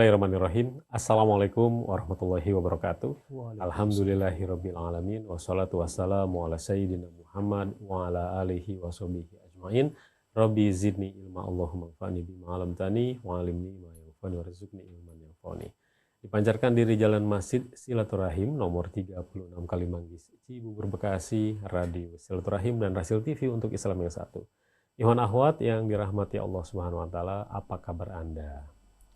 Bismillahirrahmanirrahim. Assalamualaikum warahmatullahi wabarakatuh. Waalaikumsalam. Alhamdulillahirabbil alamin wassalatu wassalamu ala sayyidina Muhammad wa ala alihi washabihi ajmain. Rabbi zidni ilma Allahumma anfa'ni bima 'allamtani wa 'allimni ma yanfa'uni warzuqni ilman yanfa'uni. Dipancarkan dari Jalan Masjid Silaturahim nomor 36 Kalimanggis, Cibubur, Bekasi, Radio Silaturahim dan Rasil TV untuk Islam yang satu. Ikhwan akhwat yang dirahmati Allah Subhanahu wa taala, apa kabar Anda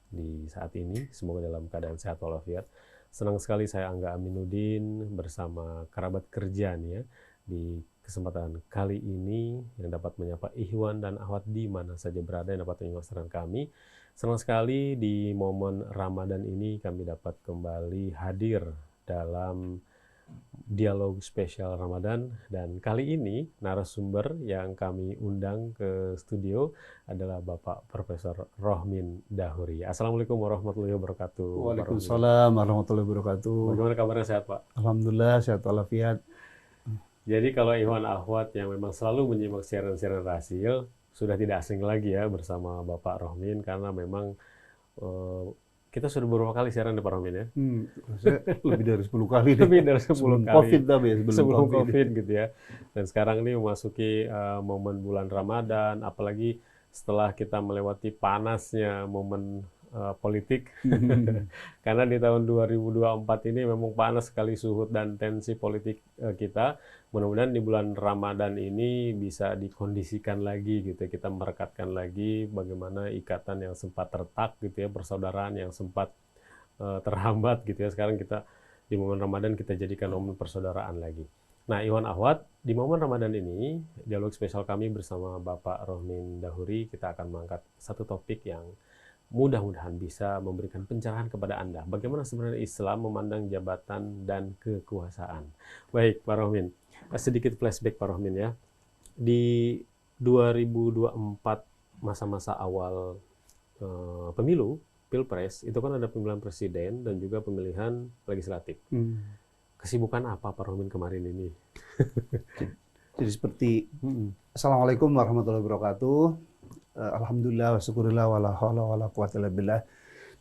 di saat ini? Semoga dalam keadaan sehat walafiat. Senang sekali saya Angga Aminuddin bersama kerabat kerja nih ya, di kesempatan kali ini yang dapat menyapa ikhwan dan akhwat di mana saja berada yang dapat menyimak siaran kami. Senang sekali di momen Ramadan ini kami dapat kembali hadir dalam dialog spesial Ramadan, dan kali ini narasumber yang kami undang ke studio adalah Bapak Profesor Rohmin Dahuri. Assalamualaikum warahmatullahi wabarakatuh. Waalaikumsalam warahmatullahi wabarakatuh. Bagaimana kabarnya, sehat Pak? Alhamdulillah sehat walafiat. Jadi kalau ikhwan akhwat yang memang selalu menyimak siaran-siaran Rasil sudah tidak asing lagi ya bersama Bapak Rohmin, karena memang kita sudah beberapa kali siaran di Pak Rohmin ya. Saya lebih dari 10 kali. Lebih dari 10 sebelum kali. COVID tapi ya, sebelum COVID gitu ya. Dan sekarang ini memasuki momen bulan Ramadan, apalagi setelah kita melewati panasnya momen politik. Karena di tahun 2024 ini memang panas sekali suhu dan tensi politik kita. Mudah-mudahan di bulan Ramadan ini bisa dikondisikan lagi gitu ya. Kita merekatkan lagi bagaimana ikatan yang sempat retak gitu ya, persaudaraan yang sempat terhambat gitu ya. Sekarang kita di momen Ramadan kita jadikan momen persaudaraan lagi. Nah, ikhwan akhwat, di momen Ramadan ini dialog spesial kami bersama Bapak Rohmin Dahuri, kita akan mengangkat satu topik yang mudah-mudahan bisa memberikan pencerahan kepada Anda. Bagaimana sebenarnya Islam memandang jabatan dan kekuasaan. Baik, Pak Rohmin. Sedikit flashback Pak Rohmin ya. Di 2024 masa-masa awal pemilu, Pilpres, itu kan ada pemilihan presiden dan juga pemilihan legislatif. Kesibukan apa Pak Rohmin kemarin ini? Jadi seperti Assalamualaikum warahmatullahi wabarakatuh. Alhamdulillah wa syukurillah wa la haula wa la quwwata illa billah.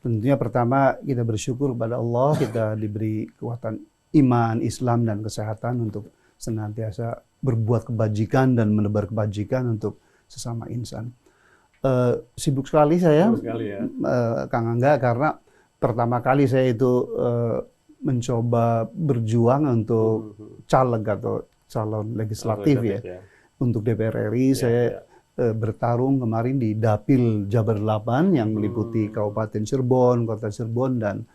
Tentunya pertama kita bersyukur kepada Allah, kita diberi kekuatan iman, Islam dan kesehatan untuk senantiasa berbuat kebajikan dan menebar kebajikan untuk sesama insan. Sibuk sekali saya, ya. Kang Angga, karena pertama kali saya itu mencoba berjuang untuk caleg atau calon legislatif ya. Untuk DPR RI saya bertarung kemarin di Dapil Jabar 8 yang meliputi Kabupaten Cirebon, Kota Cirebon dan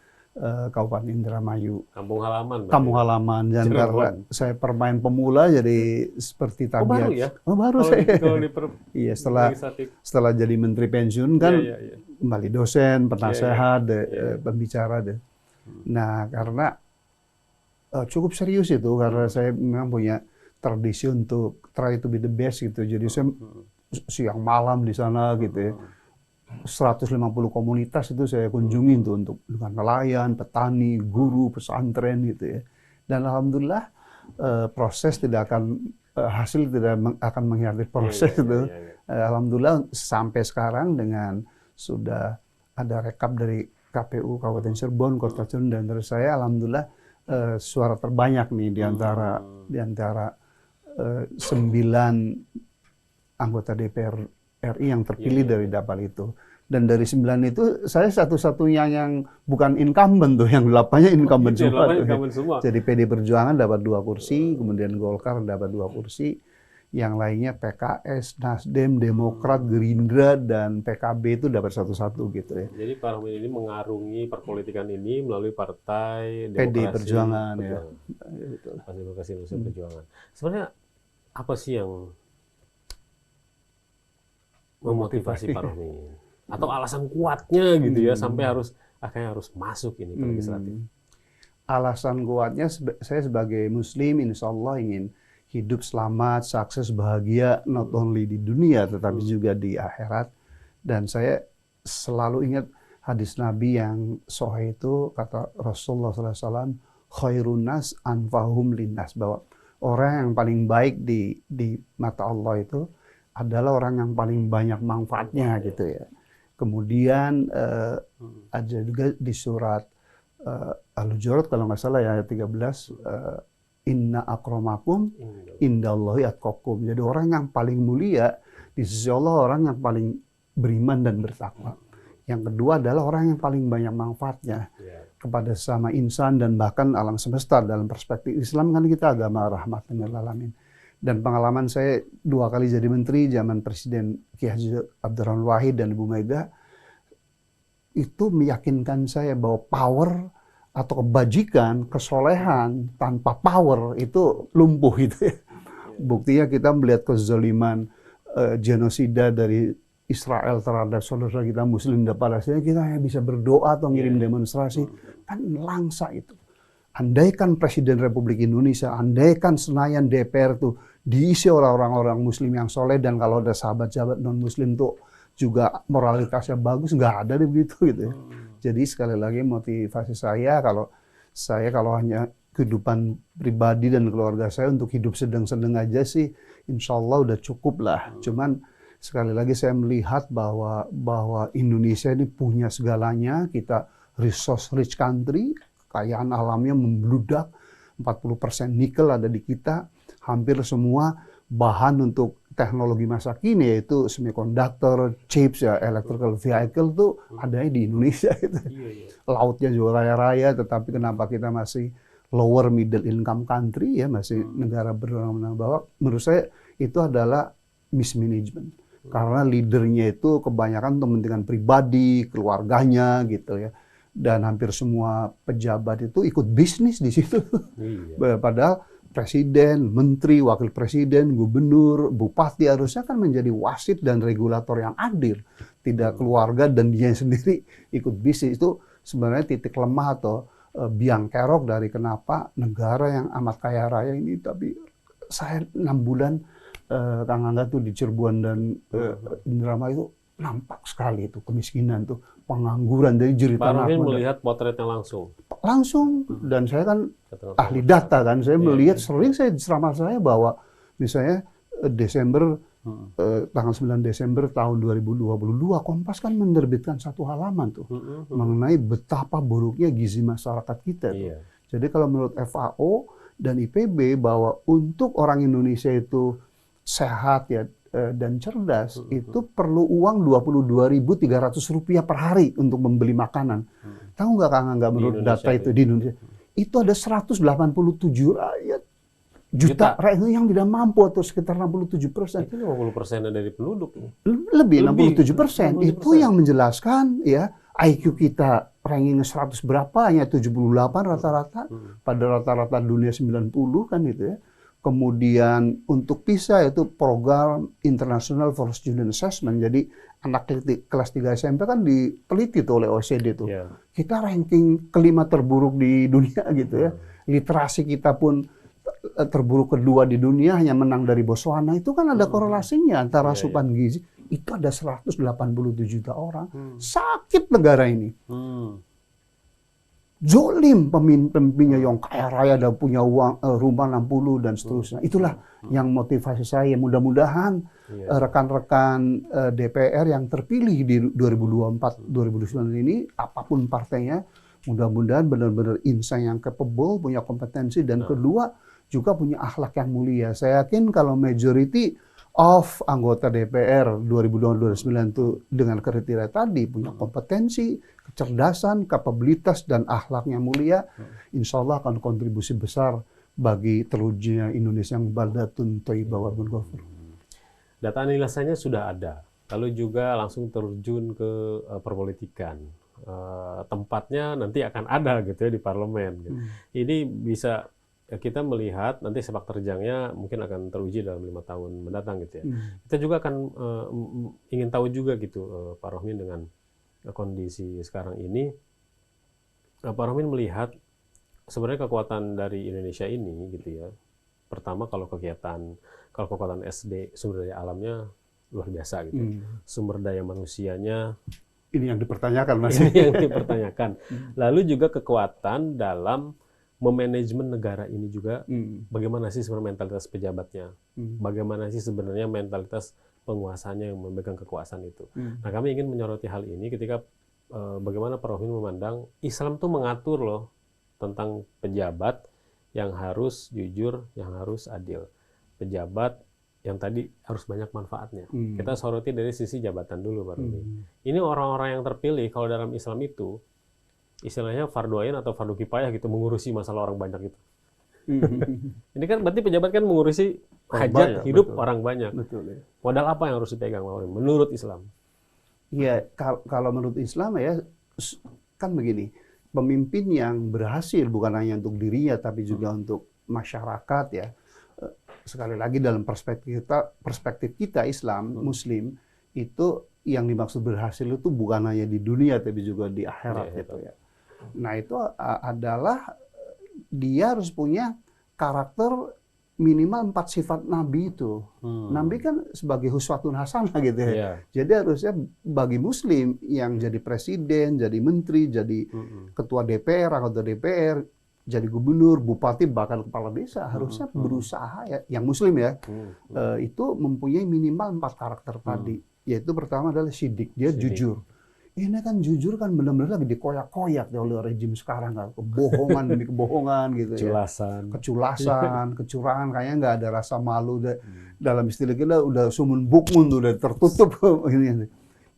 Kabupaten Indramayu. Kampung halaman. Kampung halaman. Dan karena saya pemain pemula jadi seperti tabiat. Baru ya? Baru kalau, saya. Kalau iya, setelah jadi menteri pensiun kan kembali dosen, penasehat, pembicara deh. Nah, karena cukup serius itu karena saya memang punya tradisi untuk try to be the best gitu. Jadi saya siang malam di sana gitu ya. 150 komunitas itu saya kunjungi tuh untuk dengan nelayan, petani, guru, pesantren gitu ya. Dan alhamdulillah proses tidak akan hasil tidak akan mengkhianati proses itu. Alhamdulillah sampai sekarang dengan sudah ada rekap dari KPU Kabupaten Cirebon, Kota Cirebon dan dari saya, alhamdulillah suara terbanyak nih di antara 9 anggota DPR RI yang terpilih dari dapil itu. Dan dari 9 itu saya satu-satunya yang bukan incumbent tuh, yang 8-nya incumbent semua. Jadi PD Perjuangan dapat 2 kursi, kemudian Golkar dapat 2 kursi, yang lainnya PKS, Nasdem, Demokrat, Gerindra dan PKB itu dapat satu-satu gitu ya. Jadi Pak Rohmin ini mengarungi perpolitikan ini melalui Partai PD Perjuangan ya. Partai Demokrasi Indonesia Perjuangan. Sebenarnya apa sih yang memotivasi Pak Rohmin? Atau alasan kuatnya gitu ya sampai akhirnya harus masuk ini ke legislatif? Alasan kuatnya saya sebagai Muslim insya Allah ingin hidup selamat, sukses, bahagia not only di dunia tetapi juga di akhirat. Dan saya selalu ingat hadis Nabi yang sahih itu, kata Rasulullah SAW, khairun nas anfahum linnas, bahwa orang yang paling baik di mata Allah itu adalah orang yang paling banyak manfaatnya gitu ya. Kemudian ada juga di surat Al-Hujurat kalau nggak salah ya ayat 13, inna akramakum indallahi atqakum. Jadi orang yang paling mulia di sisi Allah orang yang paling beriman dan bertakwa. Yang kedua adalah orang yang paling banyak manfaatnya kepada sesama insan dan bahkan alam semesta. Dalam perspektif Islam kan kita agama rahmatan lil alamin. Dan pengalaman saya 2 kali jadi menteri zaman Presiden Kiai Haji Abdurrahman Wahid dan Ibu Mega itu meyakinkan saya bahwa power atau kebajikan, kesolehan tanpa power itu lumpuh gitu ya. Buktinya kita melihat kezaliman genosida dari Israel terhadap saudara kita Muslim dan Palestina, kita hanya bisa berdoa atau ngirim demonstrasi, kan langsa itu. Andaikan Presiden Republik Indonesia, andaikan Senayan DPR tuh diisi oleh orang-orang Muslim yang soleh, dan kalau ada sahabat-sahabat non-Muslim tuh juga moralitasnya bagus, nggak ada begitu gitu ya. Jadi sekali lagi motivasi saya kalau hanya kehidupan pribadi dan keluarga saya untuk hidup sedang-sedang aja sih, insya Allah udah cukup lah. Cuman sekali lagi saya melihat bahwa Indonesia ini punya segalanya, kita resource rich country, kekayaan alamnya membludak, 40% nikel ada di kita, hampir semua bahan untuk teknologi masa kini yaitu semiconductor, chips ya, electrical vehicle tuh adanya di Indonesia gitu. Lautnya juga raya-raya, tetapi kenapa kita masih lower middle income country ya, masih negara berkembang bawah? Menurut saya itu adalah mismanagement. Karena leadernya itu kebanyakan kepentingan pribadi, keluarganya gitu ya. Dan hampir semua pejabat itu ikut bisnis di situ. Padahal presiden, menteri, wakil presiden, gubernur, bupati harusnya kan menjadi wasit dan regulator yang adil. Tidak keluarga dan dia sendiri ikut bisnis. Itu sebenarnya titik lemah atau biang kerok dari kenapa negara yang amat kaya raya ini, tapi saya 6 bulan Kang Angga tuh di Cirebon dan Indramayu itu nampak sekali itu kemiskinan tuh, pengangguran dari jeritan. Pak Rohmin melihat potretnya langsung, dan saya kan ahli data kan, saya melihat sering saya ceramah saya bahwa misalnya Desember tanggal 9 Desember tahun 2022 Kompas kan menerbitkan satu halaman tuh mengenai betapa buruknya gizi masyarakat kita tuh. Jadi kalau menurut FAO dan IPB bahwa untuk orang Indonesia itu sehat ya dan cerdas itu perlu uang Rp22.300 per hari untuk membeli makanan. Tahu nggak Kang Angga menurut data itu di Indonesia? Itu ada 187 juta rakyat yang tidak mampu, atau sekitar 67%. Itu 50% dari penduduk. Lebih 67%. Itu yang menjelaskan ya IQ kita ranking 100 berapa, hanya 78 rata-rata. Pada rata-rata dunia 90 kan itu ya. Kemudian untuk PISA itu program International for Student Assessment. Jadi anak kelas 3 SMP kan diteliti tuh oleh OECD tuh. Kita ranking kelima terburuk di dunia gitu ya. Literasi kita pun terburuk kedua di dunia, hanya menang dari Botswana. Itu kan ada korelasinya antara asupan gizi. Itu ada 187 juta orang. Sakit negara ini. Zolim pemimpinnya yang kaya raya dan punya uang rumah 60 dan seterusnya. Itulah yang motivasi saya. Mudah-mudahan rekan-rekan DPR yang terpilih di 2024-2029 ini, apapun partainya, mudah-mudahan benar-benar insan yang capable, punya kompetensi, dan kedua juga punya akhlak yang mulia. Saya yakin kalau majority of anggota DPR 2029 itu dengan kriteria tadi punya kompetensi, kecerdasan, kapabilitas, dan akhlaknya mulia, insya Allah akan kontribusi besar bagi terwujudnya Indonesia yang baldatun thayyibah wa rabbun ghafur. Data analisanya sudah ada, lalu juga langsung terjun ke perpolitikan. Tempatnya nanti akan ada gitu ya di parlemen. Gitu. Ini bisa kita melihat nanti sepak terjangnya mungkin akan teruji dalam 5 tahun mendatang gitu ya. Kita juga akan ingin tahu juga gitu Pak Rohmin dengan kondisi sekarang ini, Pak Rohmin melihat sebenarnya kekuatan dari Indonesia ini gitu ya. Pertama kalau kekuatan SD sumber daya alamnya luar biasa gitu. Sumber daya manusianya ini yang dipertanyakan masih. Ini yang dipertanyakan. Lalu juga kekuatan dalam memanajemen negara ini juga, bagaimana sih sebenarnya mentalitas pejabatnya, bagaimana sih sebenarnya mentalitas penguasanya yang memegang kekuasaan itu. Nah, kami ingin menyoroti hal ini ketika bagaimana Pak Rohmin memandang Islam tuh mengatur loh tentang pejabat yang harus jujur, yang harus adil. Pejabat yang tadi harus banyak manfaatnya. Kita soroti dari sisi jabatan dulu, Pak Rohmin. Ini orang-orang yang terpilih kalau dalam Islam itu istilahnya fardu ain atau fardu kifayah gitu, mengurusi masalah orang banyak itu. Ini kan berarti pejabat kan mengurusi hajat hidup betul. Orang banyak. Betul, ya. Modal apa yang harus dipegang menurut Islam? Iya, kalau menurut Islam ya kan begini, pemimpin yang berhasil bukan hanya untuk dirinya tapi juga untuk masyarakat ya. Sekali lagi dalam perspektif kita Islam Muslim itu yang dimaksud berhasil itu bukan hanya di dunia tapi juga di akhirat gitu ya. Nah itu adalah dia harus punya karakter minimal 4 sifat Nabi itu. Nabi kan sebagai uswatun hasanah gitu ya. Yeah. Jadi harusnya bagi Muslim yang jadi presiden, jadi menteri, jadi ketua DPR, anggota DPR, jadi gubernur, bupati, bahkan kepala desa harusnya berusaha ya, yang Muslim ya, itu mempunyai minimal 4 karakter tadi. Yaitu pertama adalah sidik, dia jujur. Ini kan jujur kan benar-benar lagi dikoyak-koyak oleh rejim sekarang kan, kebohongan demi kebohongan gitu ya. Keculasan, kecurangan, kayaknya nggak ada rasa malu. Dalam istilah kita udah sumun bukmun tuh, udah tertutup ini.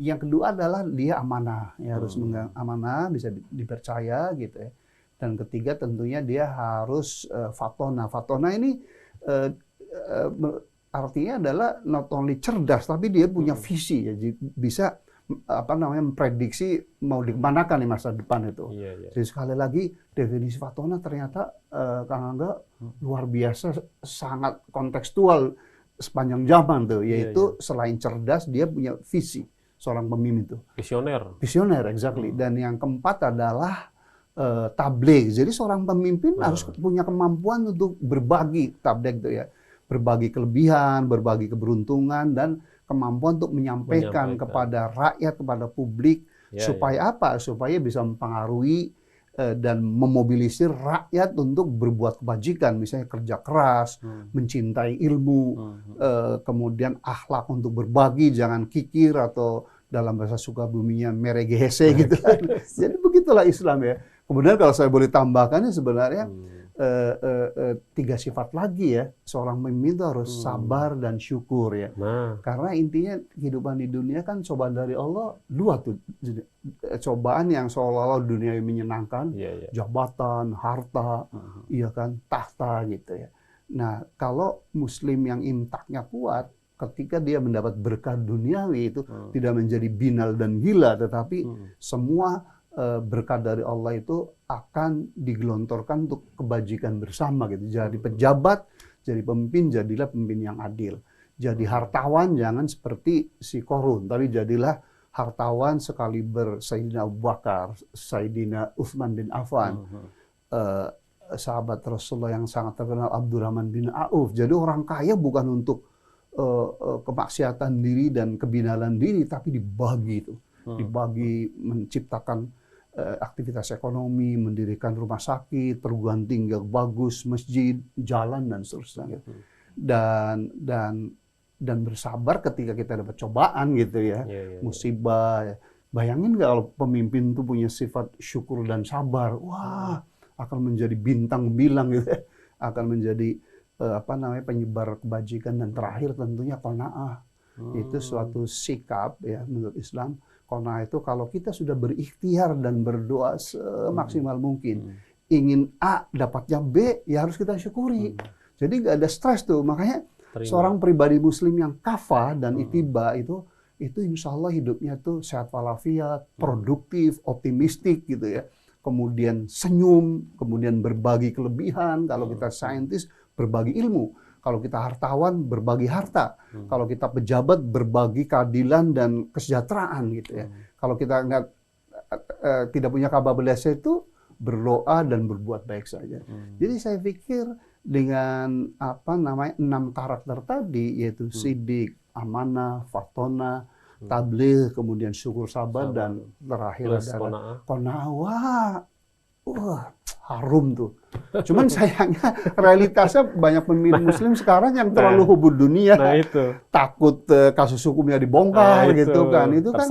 Yang kedua adalah dia amanah, ya harus amanah, bisa dipercaya gitu ya. Dan ketiga tentunya dia harus fatona. Fatona ini artinya adalah not only cerdas tapi dia punya visi ya, bisa memprediksi mau dimanakan nih masa depan itu. Jadi sekali lagi definisi fatona ternyata Kang Angga luar biasa, sangat kontekstual sepanjang zaman tuh, yaitu selain cerdas dia punya visi, seorang pemimpin itu. Visioner, exactly. Dan yang keempat adalah tabligh. Jadi seorang pemimpin harus punya kemampuan untuk berbagi, tabligh itu ya, berbagi kelebihan, berbagi keberuntungan dan kemampuan untuk menyampaikan kepada rakyat, kepada publik, supaya apa? Supaya bisa mempengaruhi dan memobilisir rakyat untuk berbuat kebajikan, misalnya kerja keras, mencintai ilmu, kemudian akhlak untuk berbagi, jangan kikir atau dalam bahasa Sukabuminya meregehese gitu kan. Jadi begitulah Islam ya. Kemudian kalau saya boleh tambahkan sebenarnya 3 sifat lagi ya, seorang pemimpin itu harus sabar dan syukur ya. Karena intinya kehidupan di dunia kan cobaan dari Allah 2 tuh. Cobaan yang seolah-olah dunia yang menyenangkan, jabatan, harta, iya kan, tahta gitu ya. Nah, kalau Muslim yang imtaknya kuat, ketika dia mendapat berkah duniawi itu tidak menjadi binal dan gila, tetapi semua berkat dari Allah itu akan digelontorkan untuk kebajikan bersama gitu. Jadi pejabat, jadi pemimpin, jadilah pemimpin yang adil. Jadi hartawan jangan seperti si Korun, tapi jadilah hartawan sekaliber Sayyidina Abu Bakar, Sayyidina Utsman bin Affan, sahabat Rasulullah yang sangat terkenal Abdurrahman bin Auf. Jadi orang kaya bukan untuk kemaksiatan diri dan kebinalan diri, tapi dibagi itu. Dibagi, menciptakan aktivitas ekonomi, mendirikan rumah sakit, perguruan tinggi bagus, masjid, jalan dan seterusnya. Dan bersabar ketika kita dapat cobaan gitu ya, musibah. Bayangin nggak kalau pemimpin itu punya sifat syukur dan sabar, wah akan menjadi bintang bilang gitu, akan menjadi penyebar kebajikan. Dan terakhir tentunya qanaah. Itu suatu sikap ya menurut Islam. Qanaah itu kalau kita sudah berikhtiar dan berdoa semaksimal mungkin, ingin A dapatnya B, ya harus kita syukuri. Jadi nggak ada stres tuh. Makanya seorang pribadi Muslim yang kafah dan itiba itu insya Allah hidupnya tuh sehat walafiat, produktif, optimistik gitu ya. Kemudian senyum, kemudian berbagi kelebihan. Kalau kita saintis, berbagi ilmu. Kalau kita hartawan, berbagi harta. Kalau kita pejabat, berbagi keadilan dan kesejahteraan gitu ya. Kalau kita tidak punya kapabilitas itu, berdoa dan berbuat baik saja. Jadi saya pikir dengan 6 karakter tadi, yaitu sidik, amanah, fatona, tabligh, kemudian syukur sabar, dan terakhir adalah qanaah. wah harum tuh. Cuman sayangnya realitasnya banyak pemimpin Muslim sekarang yang terlalu hubud dunia, takut kasus hukumnya dibongkar gitu kan. Itu kan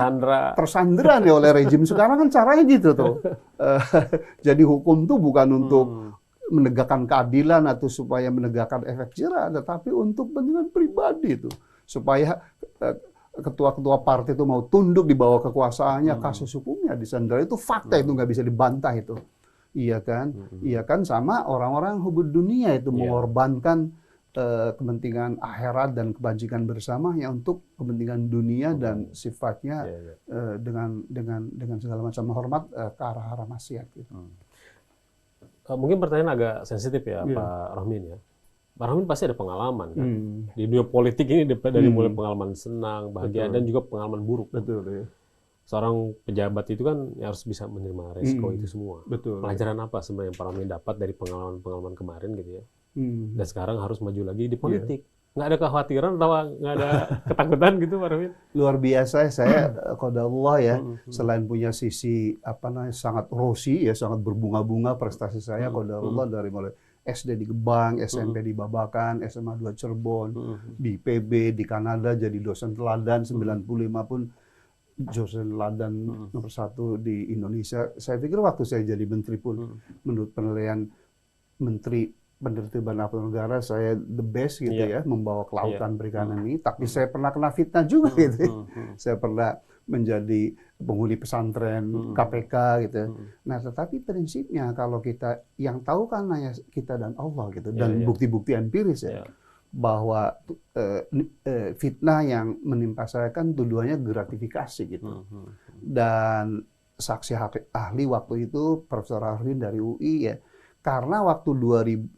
tersandera nih oleh rejim sekarang kan caranya gitu tuh. Jadi hukum tuh bukan untuk menegakkan keadilan atau supaya menegakkan efek jerah, tetapi untuk kepentingan pribadi tuh. Supaya ketua-ketua partai itu mau tunduk di bawah kekuasaannya, kasus hukumnya disandera. Itu fakta, itu nggak bisa dibantah itu. Iya kan? Iya kan, sama orang-orang hubud dunia itu mengorbankan kepentingan akhirat dan kebajikan bersama ya untuk kepentingan dunia dan sifatnya dengan segala macam hormat ke arah maksiat gitu. Mungkin pertanyaan agak sensitif ya Pak Rohmin ya. Pak Rohmin pasti ada pengalaman kan? Di dunia politik ini dari mulai pengalaman senang, bahagia, dan juga pengalaman buruk. Betul ya. Seorang pejabat itu kan harus bisa menerima resiko itu semua. Betul. Pelajaran apa sebenarnya yang Pak Rohmin dapat dari pengalaman-pengalaman kemarin gitu ya? Dan sekarang harus maju lagi di politik. Nggak ada kekhawatiran atau nggak ada ketakutan gitu Pak Rohmin? Luar biasa saya qadarullah ya. Selain punya sisi sangat rosy ya, sangat berbunga-bunga prestasi saya qadarullah dari mulai SD di Gebang, SMP di Babakan, SMA 2 Cirebon, di PB di Kanada jadi dosen teladan 95 pun dosen teladan nomor 1 di Indonesia. Saya pikir waktu saya jadi menteri pun menurut penilaian Menteri Penertiban Aparatur Negara saya the best gitu ya, membawa kelautan perikanan ini. Tapi saya pernah kena fitnah juga gitu. Saya pernah menjadi penghuni pesantren KPK gitu. Nah, tetapi prinsipnya kalau kita yang tahu kan hanya kita dan Allah gitu, dan bukti-bukti empiris ya. Bahwa fitnah yang menimpa saya kan tuduhannya gratifikasi gitu. Dan saksi ahli waktu itu Profesor Arvin dari UI ya. Karena waktu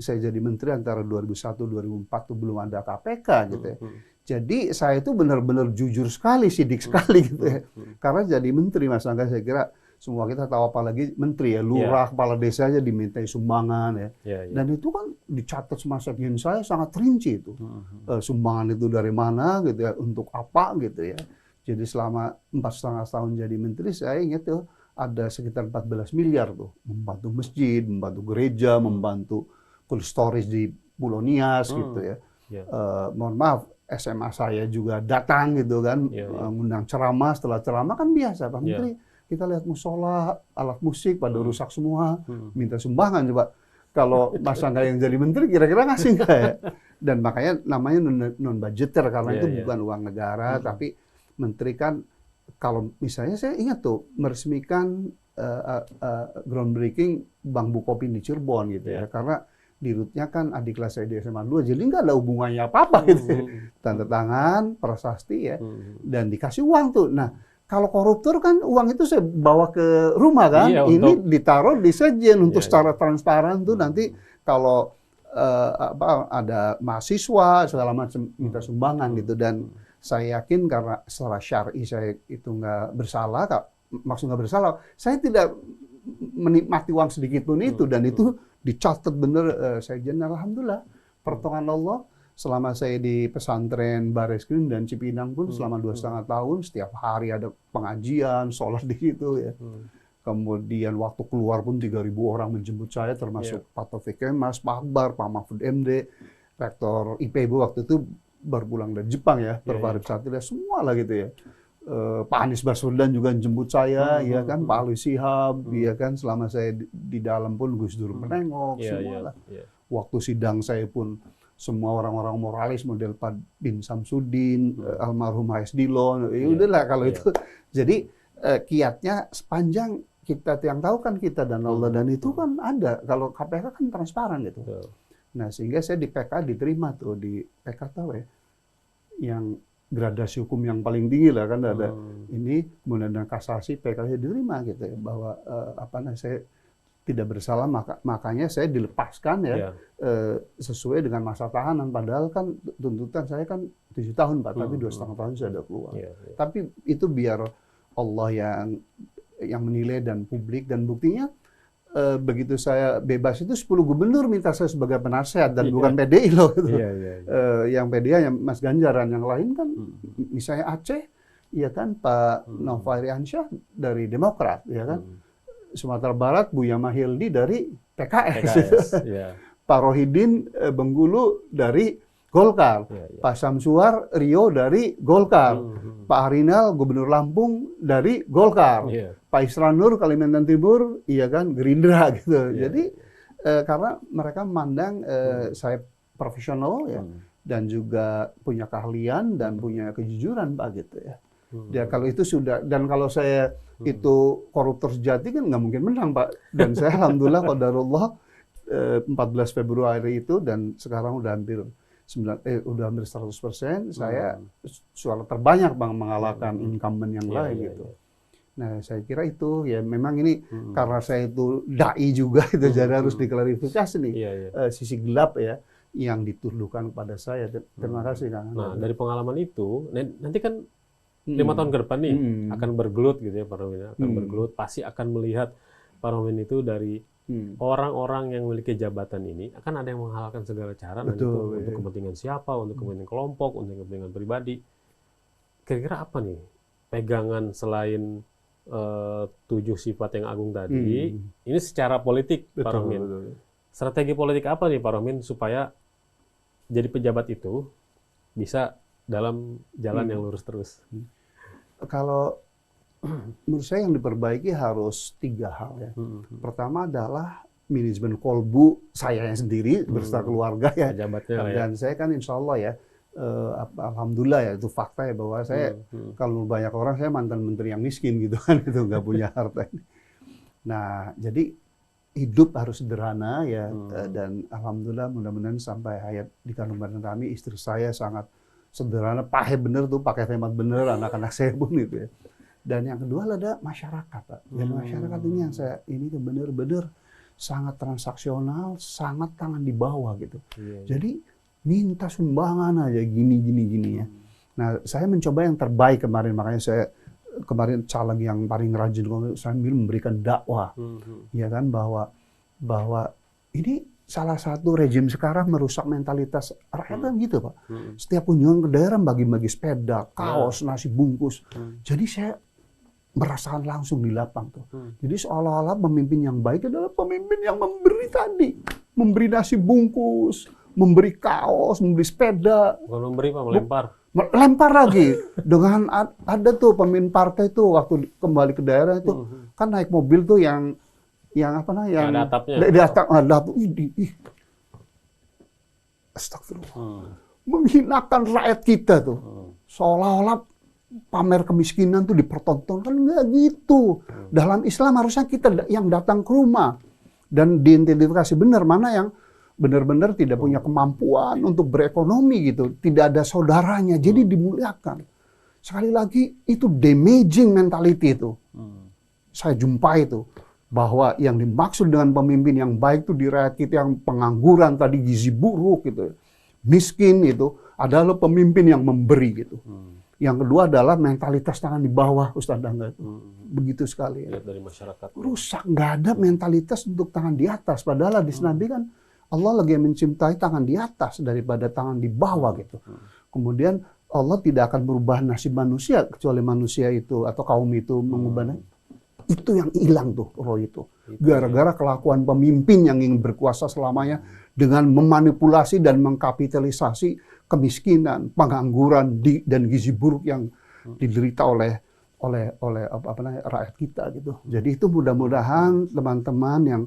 saya jadi menteri antara 2001-2004 tuh belum ada KPK gitu ya. Jadi saya itu benar-benar jujur sekali, sidik sekali gitu ya. Karena jadi menteri Mas Angga saya kira semua kita tahu, apalagi menteri ya, lurah, kepala desa aja dimintai sumbangan ya. Dan itu kan dicatat sama sekjen saya sangat rinci itu. Sumbangan itu dari mana gitu ya, untuk apa gitu ya. Jadi selama 4,5 tahun jadi menteri saya ingat tuh ada sekitar 14 miliar tuh. Membantu masjid, membantu gereja, membantu cold storage di Pulau Nias gitu ya. Mohon maaf, SMA saya juga datang gitu kan, mengundang ceramah, setelah ceramah kan biasa Pak Menteri. Kita lihat musola, alat musik pada rusak semua, minta sumbangan coba. Kalau Mas Angga yang jadi menteri kira-kira ngasih nggak ya? Dan makanya namanya non-budgeter karena itu bukan uang negara, tapi menteri kan kalau misalnya saya ingat tuh meresmikan groundbreaking Bank Bukopin di Cirebon gitu ya, karena di rootnya kan adik kelas saya di SMA 2, jadi nggak ada hubungannya apa-apa gitu. Tanda tangan, prasasti ya, dan dikasih uang tuh. Nah, kalau koruptor kan uang itu saya bawa ke rumah kan, ini ditaruh di sekjen untuk secara transparan tuh nanti kalau ada mahasiswa segala macam minta sumbangan gitu. Dan saya yakin karena secara syar'i saya itu nggak bersalah, maksud nggak bersalah, saya tidak menikmati uang sedikit pun itu, dan itu dicatat bener sekjen. Alhamdulillah, pertolongan Allah. Selama saya di pesantren Bareskrim dan Cipinang pun selama 2,5 tahun, setiap hari ada pengajian, sholat di situ ya. Kemudian waktu keluar pun 3.000 orang menjemput saya, termasuk Pak Taufik Kemas, Pak Akbar, Pak Mahfud MD, Rektor IPB waktu itu baru pulang dari Jepang ya, Prof. Arif Satria, semua lah gitu ya. Pak Anies Baswedan juga jemput saya, ya kan, Pak Alwi Shihab, ya kan, selama saya di dalam pun Gus Dur menengok, semua lah. Waktu sidang saya pun semua orang-orang moralis model Pak Bin Samsudin, almarhum H.S. Dillon, ya udahlah kalau itu. Jadi kiatnya sepanjang kita yang tahu kan kita dan Allah, dan itu kan ada. Kalau KPK kan transparan gitu. Nah, sehingga saya di PK diterima tuh, di PK tahu ya, yang gradasi hukum yang paling tinggi lah kan ada ini, kemudian ada kasasi, PK-nya diterima gitu ya, bahwa saya tidak bersalah, makanya saya dilepaskan ya, sesuai dengan masa tahanan. Padahal kan tuntutan saya kan 7 tahun Pak, tapi 2,5 tahun saya sudah keluar. Tapi itu biar Allah yang menilai dan publik, dan buktinya begitu saya bebas itu 10 gubernur minta saya sebagai penasehat, dan bukan PDI loh. Gitu. Yang PDI hanya Mas Ganjaran, yang lain kan misalnya Aceh, ya kan Pak Nova Iriansyah dari Demokrat, ya kan. Sumatera Barat Buya Mahildi dari PKS. Ya. Pak Rohidin Bengkulu dari Golkar. Pak Samsuar Rio dari Golkar. Pak Harinal Gubernur Lampung dari Golkar. Pak Isran Nur Kalimantan Timur, iya kan, Gerindra gitu. Jadi karena mereka memandang saya profesional ya, dan juga punya keahlian dan punya kejujuran Pak gitu ya. Ya kalau itu sudah, dan kalau saya itu koruptor sejati kan nggak mungkin menang Pak. Dan saya alhamdulillah qadarullah 14 Februari itu dan sekarang udah hampir 100%, saya suara terbanyak Bang mengalahkan incumbent yang lain gitu. Nah, saya kira itu ya memang ini karena saya itu dai juga itu jadi harus diklarifikasi nih sisi gelap ya yang dituduhkan pada saya. Terima kasih Kang. Nah, dari pengalaman itu nanti kan 5 tahun ke depan nih akan bergelut gitu ya Pak Rohmin, akan bergelut, pasti akan melihat Pak Rohmin itu dari orang-orang yang memiliki jabatan ini akan ada yang menghalalkan segala cara nanti untuk kepentingan siapa, untuk kepentingan kelompok, untuk kepentingan pribadi. Kira-kira apa nih pegangan selain 7 sifat yang agung tadi? Ini secara politik Pak Rohmin. Strategi politik apa nih Pak Rohmin supaya jadi pejabat itu bisa dalam jalan yang lurus terus? Kalau menurut saya yang diperbaiki harus 3 hal ya. Pertama adalah manajemen kolbu saya sendiri beserta keluarga ya. Dan saya kan insya Allah ya, alhamdulillah ya itu fakta ya bahwa saya kalau banyak orang saya mantan menteri yang miskin gitu kan, itu nggak punya harta. Nah jadi hidup harus sederhana ya, dan alhamdulillah mudah-mudahan sampai hayat di kandung badan kami istri saya sangat sederhana, pakai bener tuh, pakai hemat bener, anak-anak saya pun gitu ya. Dan yang kedua ada masyarakat, Pak. Dan masyarakat ini yang saya ini tuh bener-bener sangat transaksional, sangat tangan di bawah gitu. Jadi minta sumbangan aja gini ya. Nah, saya mencoba yang terbaik kemarin, makanya saya kemarin caleg yang paling rajin sambil memberikan dakwah, ya kan, bahwa ini salah satu rejim sekarang merusak mentalitas rakyat kan gitu Pak. Setiap kunjungan ke daerah bagi-bagi sepeda, kaos, nasi bungkus. Jadi saya merasakan langsung di lapang tuh. Jadi seolah-olah pemimpin yang baik adalah pemimpin yang memberi tadi, memberi nasi bungkus, memberi kaos, memberi sepeda. Bukan memberi Pak, melempar. Lempar lagi. Dengan ada tuh pemimpin partai tuh waktu kembali ke daerah itu kan naik mobil tuh yang apa namanya, yang ada atapnya. Di atap ada tuh. Astagfirullah. Menghinakan rakyat kita tuh. Seolah-olah pamer kemiskinan tuh dipertontonkan, enggak gitu. Dalam Islam harusnya kita yang datang ke rumah dan diidentifikasi benar mana yang benar-benar tidak punya kemampuan untuk berekonomi gitu, tidak ada saudaranya, jadi dimuliakan. Sekali lagi itu damaging mentality itu. Saya jumpai itu bahwa yang dimaksud dengan pemimpin yang baik itu di rakyat kita yang pengangguran tadi, gizi buruk gitu, miskin itu adalah pemimpin yang memberi gitu. Yang kedua adalah mentalitas tangan di bawah, Ustaz Dangga itu. Begitu sekali. Lihat dari masyarakat. Rusak, nggak ada mentalitas untuk tangan di atas. Padahal hadis Nabi kan Allah lagi mencintai tangan di atas daripada tangan di bawah gitu. Kemudian Allah tidak akan merubah nasib manusia kecuali manusia itu atau kaum itu mengubah. Itu yang hilang tuh roh itu. Gara-gara kelakuan pemimpin yang ingin berkuasa selamanya dengan memanipulasi dan mengkapitalisasi kemiskinan, pengangguran dan gizi buruk yang diderita oleh rakyat kita gitu. Jadi itu mudah-mudahan teman-teman yang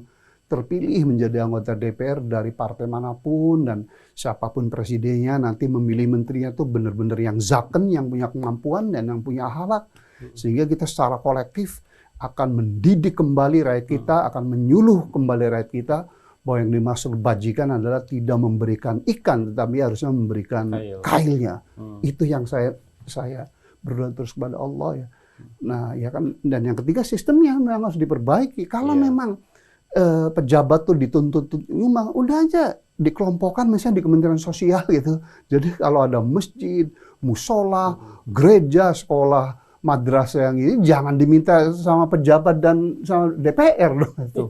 terpilih menjadi anggota DPR dari partai manapun dan siapapun presidennya nanti memilih menterinya tuh benar-benar yang zaken, yang punya kemampuan dan yang punya akhlak, sehingga kita secara kolektif akan mendidik kembali rakyat kita, akan menyuluh kembali rakyat kita bahwa yang dimaksud bajikan adalah tidak memberikan ikan, tetapi harusnya memberikan kailnya. Itu yang saya berdoa terus kepada Allah ya. Nah ya kan, dan yang ketiga sistemnya yang harus diperbaiki. Kalau memang pejabat tuh dituntut, udah aja dikelompokkan misalnya di Kementerian Sosial gitu. Jadi kalau ada masjid, musola, gereja, sekolah, madrasah yang ini jangan diminta sama pejabat dan sama DPR dong itu.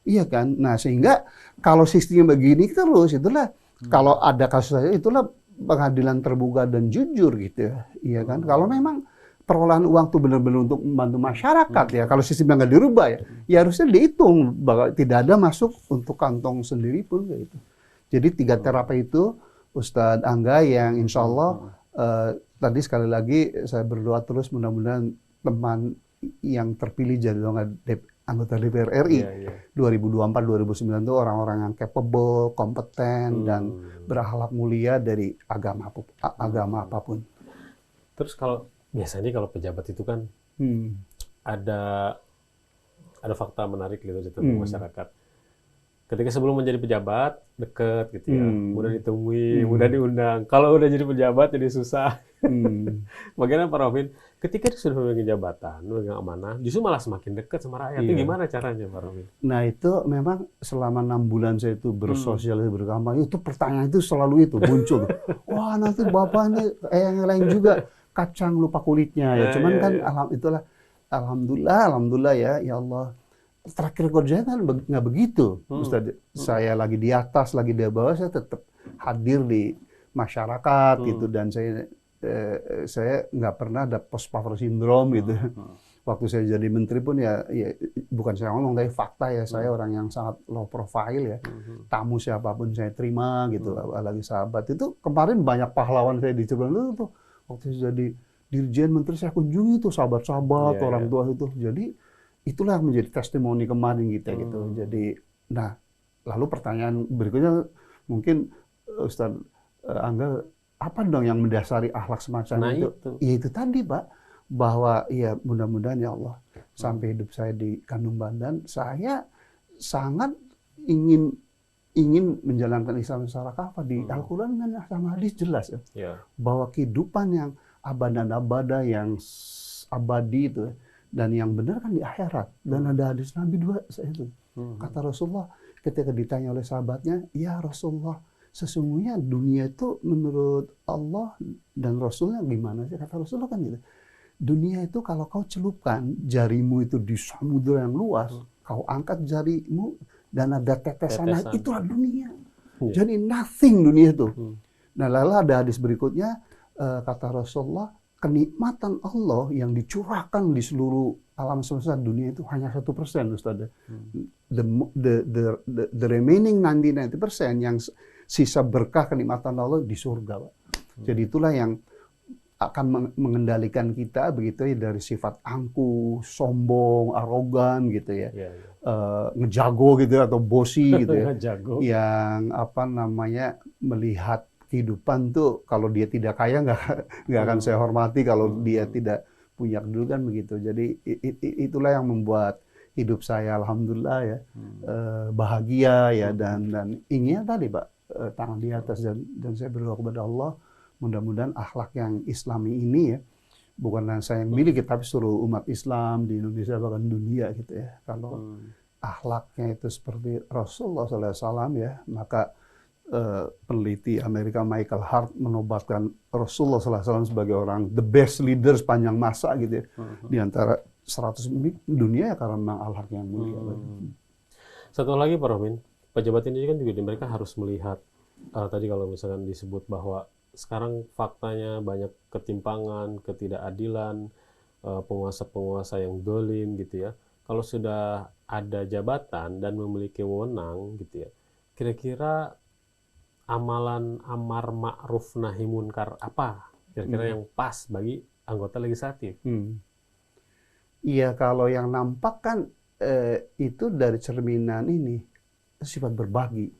Iya kan? Nah, sehingga kalau sistemnya begini terus itulah kalau ada kasus saja itulah pengadilan terbuka dan jujur gitu ya. Iya kan? Kalau memang perolehan uang tuh benar-benar untuk membantu masyarakat ya. Kalau sistemnya nggak dirubah ya harusnya dihitung bahwa tidak ada masuk untuk kantong sendiri pun kayak gitu. Jadi 3 terapi itu Ustadz Angga yang insya Allah tadi sekali lagi saya berdoa terus mudah-mudahan teman yang terpilih jadi anggota DPR RI 2024-2029 itu orang-orang yang capable, kompeten dan berakhlak mulia dari agama apapun. Terus kalau biasanya kalau pejabat itu kan ada fakta menarik gitu di tengah masyarakat. Ketika sebelum menjadi pejabat deket gitu ya, mudah ditemui, mudah diundang. Kalau udah jadi pejabat jadi susah. Bagaimana Pak Rofin? Ketika dia sudah memegang jabatan, memegang amanah, justru malah semakin dekat sama rakyat. Itu gimana caranya Pak Rofin? Nah itu memang selama 6 bulan saya itu bersosialisasi berkampanye, itu pertanyaan itu selalu itu muncul. Wah nanti Bapak ini yang lain juga kacang lupa kulitnya ya. Cuman kan itulah alhamdulillah ya Allah. Terakhir kerjanya kan nggak begitu, Ustaz. Saya lagi di atas, lagi di bawah, saya tetap hadir di masyarakat gitu dan saya nggak pernah ada post power syndrome gitu. Waktu saya jadi menteri pun ya bukan saya ngomong tapi fakta ya, saya orang yang sangat low profile ya. Tamu siapapun saya terima gitu, lagi sahabat. Itu kemarin banyak pahlawan saya di Cirebon itu waktu saya jadi dirjen menteri saya kunjungi tuh sahabat-sahabat orang tua itu. Jadi itulah yang menjadi testimoni kemarin kita gitu. Jadi, nah lalu pertanyaan berikutnya mungkin Ustaz Angga, apa dong yang mendasari akhlak semacam itu? Ya itu tadi Pak, bahwa ya mudah-mudahan ya Allah sampai hidup saya di kandung badan, saya sangat ingin menjalankan Islam secara kafah di Al-Quran dan sama hadis jelas ya, bahwa kehidupan yang abada yang abadi itu dan yang benar kan di akhirat. Dan ada hadis Nabi 2 itu. Kata Rasulullah ketika ditanya oleh sahabatnya, ya Rasulullah, sesungguhnya dunia itu menurut Allah dan Rasulnya gimana sih? Kata Rasulullah kan gitu. Dunia itu kalau kau celupkan jarimu itu di samudera yang luas, kau angkat jarimu dan ada tetesan. Itulah dunia. Jadi nothing dunia itu. Nah lalu ada hadis berikutnya, kata Rasulullah, kenikmatan Allah yang dicurahkan di seluruh alam semesta dunia itu hanya 1%, Ustaz. The remaining 99% yang sisa berkah kenikmatan Allah di surga, Pak. Jadi itulah yang akan mengendalikan kita begitu ya, dari sifat angkuh, sombong, arogan gitu ya. Ngejago gitu atau bosi gitu ya. Yang apa namanya melihat kehidupan tuh kalau dia tidak kaya nggak akan saya hormati, kalau dia tidak punya kedudukan begitu. Jadi itulah yang membuat hidup saya alhamdulillah ya bahagia ya dan inginnya tadi Pak tangan di atas dan saya berdoa kepada Allah mudah-mudahan akhlak yang Islami ini ya bukanlah saya yang miliki tapi seluruh umat Islam di Indonesia bahkan dunia gitu ya. Kalau akhlaknya itu seperti Rasulullah SAW ya maka peneliti Amerika Michael Hart menobatkan Rasulullah SAW sebagai orang the best leader sepanjang masa gitu ya. Di antara 100 dunia ya karena memang akhlak yang mulia. Satu lagi Pak Romin, pejabat ini kan juga mereka harus melihat tadi kalau misalkan disebut bahwa sekarang faktanya banyak ketimpangan, ketidakadilan, penguasa-penguasa yang dolim gitu ya. Kalau sudah ada jabatan dan memiliki wewenang gitu ya, kira-kira amalan amar ma'ruf nahi munkar apa kira-kira yang pas bagi anggota legislatif? Iya, kalau yang nampak kan itu dari cerminan ini sifat berbagi.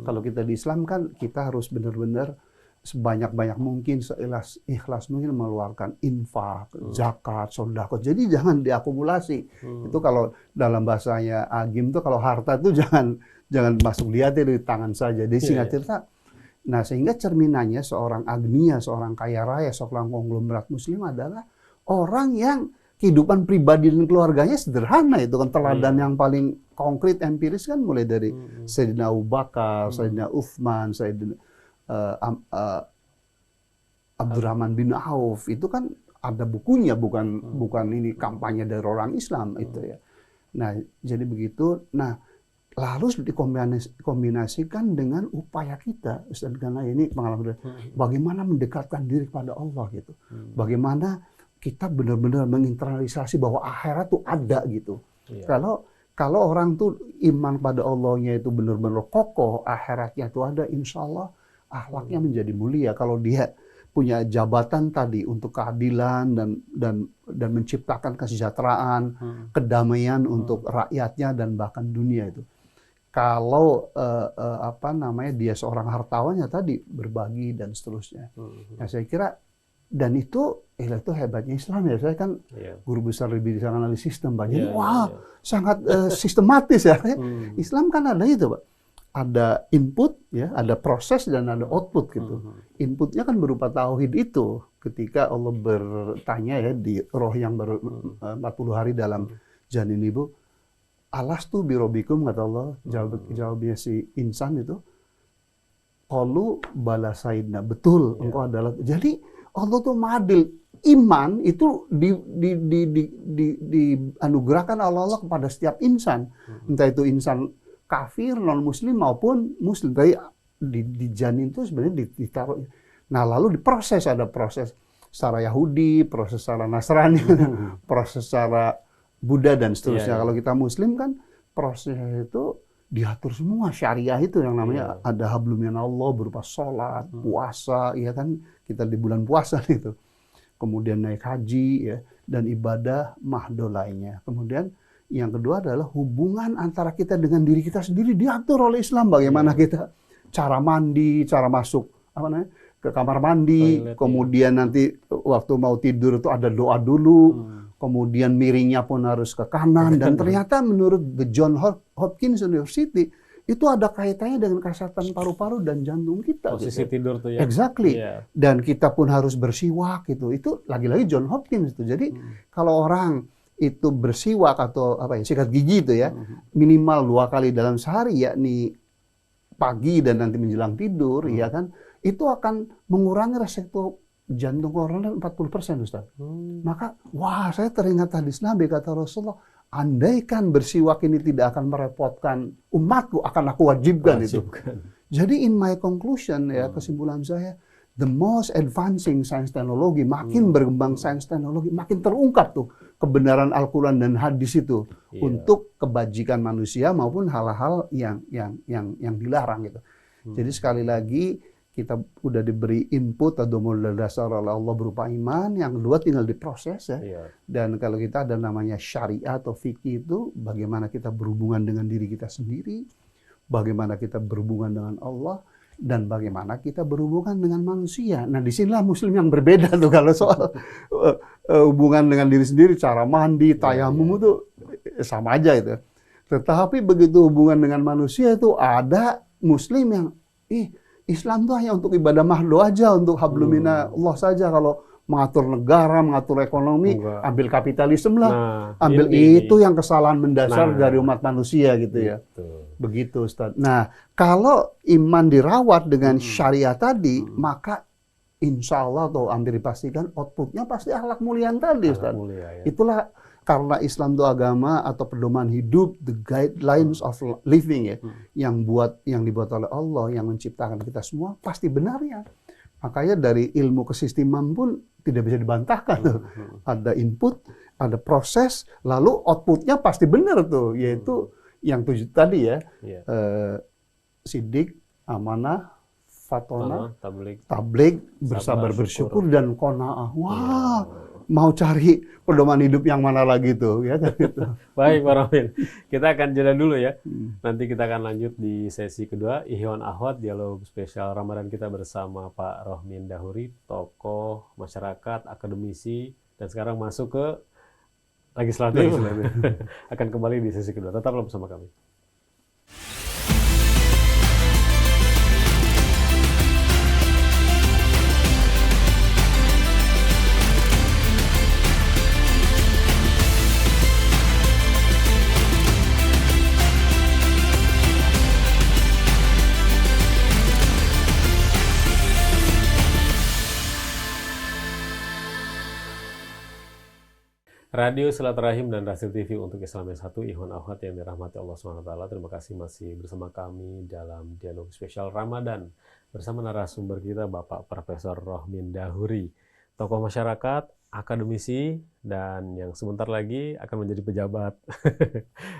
Kalau kita di Islam kan kita harus benar-benar sebanyak-banyak mungkin, seikhlas mungkin mengeluarkan infak, zakat, sedekah. Jadi jangan diakumulasi. Itu kalau dalam bahasanya Agim itu kalau harta itu jangan masuk di hati, di tangan saja. Jadi singkat cerita, nah sehingga cerminannya seorang agnia, seorang kaya raya, seorang konglomerat muslim adalah orang yang kehidupan pribadi dan keluarganya sederhana. Itu kan teladan yang paling konkret empiris kan mulai dari Sayyidina Abu Bakar, Sayyidina Uthman, Sayyidina Abdurrahman bin Auf. Itu kan ada bukunya, bukan ini kampanye dari orang Islam itu ya. Nah, jadi begitu. Nah, lalu dikombinasikan dengan upaya kita, Ustaz, karena ini pengalaman bagaimana mendekatkan diri kepada Allah gitu. Bagaimana kita benar-benar menginternalisasi bahwa akhirat tuh ada gitu. Iya. Kalau orang tuh iman pada Allahnya itu benar-benar kokoh, akhiratnya itu ada, insya Allah akhlaknya menjadi mulia. Kalau dia punya jabatan tadi untuk keadilan dan menciptakan kesejahteraan, kedamaian untuk rakyatnya dan bahkan dunia itu. Kalau dia seorang hartawan ya tadi berbagi dan seterusnya. Nah, saya kira dan itu hebatnya Islam ya. Saya kan guru besar di bidang analisis sistem banyak. Sangat sistematis ya. Islam kan ada itu, Pak. Ada input ya, ada proses dan ada output gitu. Inputnya kan berupa tauhid itu. Ketika Allah bertanya ya di roh yang baru 40 hari dalam janin ibu, alastu birobikum, kata Allah. Jawabnya si insan itu, qalu bala sayyidina, betul engkau adalah. Jadi Allah tuh madil. Iman itu dianugerahkan Allah kepada setiap insan. Entah itu insan kafir, non-muslim maupun muslim. Tapi di janin itu sebenarnya ditaruh. Nah, lalu diproses, ada proses secara Yahudi, proses secara Nasrani, proses secara Buddha dan seterusnya. Kalau kita muslim kan prosesnya itu diatur semua, syariah itu yang namanya ada hablum minallah berupa sholat, puasa, ya kan kita di bulan puasa itu. Kemudian naik haji ya dan ibadah mahdo lainnya. Kemudian yang kedua adalah hubungan antara kita dengan diri kita sendiri diatur oleh Islam. Bagaimana kita cara mandi, cara masuk ke kamar mandi, toilet, kemudian nanti waktu mau tidur itu ada doa dulu, kemudian miringnya pun harus ke kanan. Dan ternyata menurut The John Hopkins University itu ada kaitannya dengan kesehatan paru-paru dan jantung kita. Posisi tidur tuh ya. Exactly. Dan kita pun harus bersiwak gitu. Itu lagi-lagi John Hopkins itu. Jadi kalau orang itu bersiwak atau sikat gigi itu ya, minimal 2 kali dalam sehari, yakni pagi dan nanti menjelang tidur, ya kan, itu akan mengurangi resiko jantung koroner 40%, Ustaz. Maka, saya teringat hadis Nabi, kata Rasulullah, andaikan bersiwak ini tidak akan merepotkan umatku, akan aku wajibkan itu. Jadi in my conclusion ya, kesimpulan saya, the most advancing science teknologi, makin berkembang sains teknologi, makin terungkap tuh kebenaran Al-Quran dan hadis itu untuk kebajikan manusia maupun hal-hal yang dilarang gitu. Jadi sekali lagi kita udah diberi input atau modal dasar oleh Allah berupa iman, yang kedua tinggal diproses ya. Dan kalau kita ada namanya syariat atau fikih itu, bagaimana kita berhubungan dengan diri kita sendiri, bagaimana kita berhubungan dengan Allah, dan bagaimana kita berhubungan dengan manusia. Nah, disinilah Muslim yang berbeda tuh kalau soal hubungan dengan diri sendiri, cara mandi, tayamum itu sama aja itu. Tetapi begitu hubungan dengan manusia itu ada Muslim yang Islam itu hanya untuk ibadah mahdo aja, untuk hablumina Allah saja. Kalau mengatur negara, mengatur ekonomi, ambil kapitalisme lah, ambil itu yang kesalahan mendasar dari umat manusia gitu ya. Begitu Ustaz. Nah, kalau iman dirawat dengan syariah tadi, maka insya Allah atau hampir dipastikan outputnya pasti akhlak mulia tadi Ustaz. Itulah karena Islam itu agama atau pedoman hidup, the guidelines of living ya, yang dibuat oleh Allah, yang menciptakan kita semua, pasti benar ya. Makanya dari ilmu kesisteman pun tidak bisa dibantahkan. Ada input, ada proses, lalu outputnya pasti benar tuh, yaitu yang 7 tadi ya, sidik, amanah, fatona, tabligh, bersabar, bersyukur, dan qanaah. Mau cari pedoman hidup yang mana lagi tuh ya kan gitu. Baik Pak Rohmin, kita akan jeda dulu ya. Nanti kita akan lanjut di sesi kedua, Ikhwan Akhwat, dialog spesial Ramadan kita bersama Pak Rohmin Dahuri, tokoh masyarakat, akademisi, dan sekarang masuk ke legislatif. Akan kembali di sesi kedua. Tetaplah bersama kami. Radio Silaturahim dan Rasil TV untuk Islam yang satu, Ikhwan Akhwat yang dirahmati Allah SWT. Terima kasih masih bersama kami dalam dialog spesial Ramadan bersama narasumber kita Bapak Profesor Rohmin Dahuri, tokoh masyarakat, akademisi, dan yang sebentar lagi akan menjadi pejabat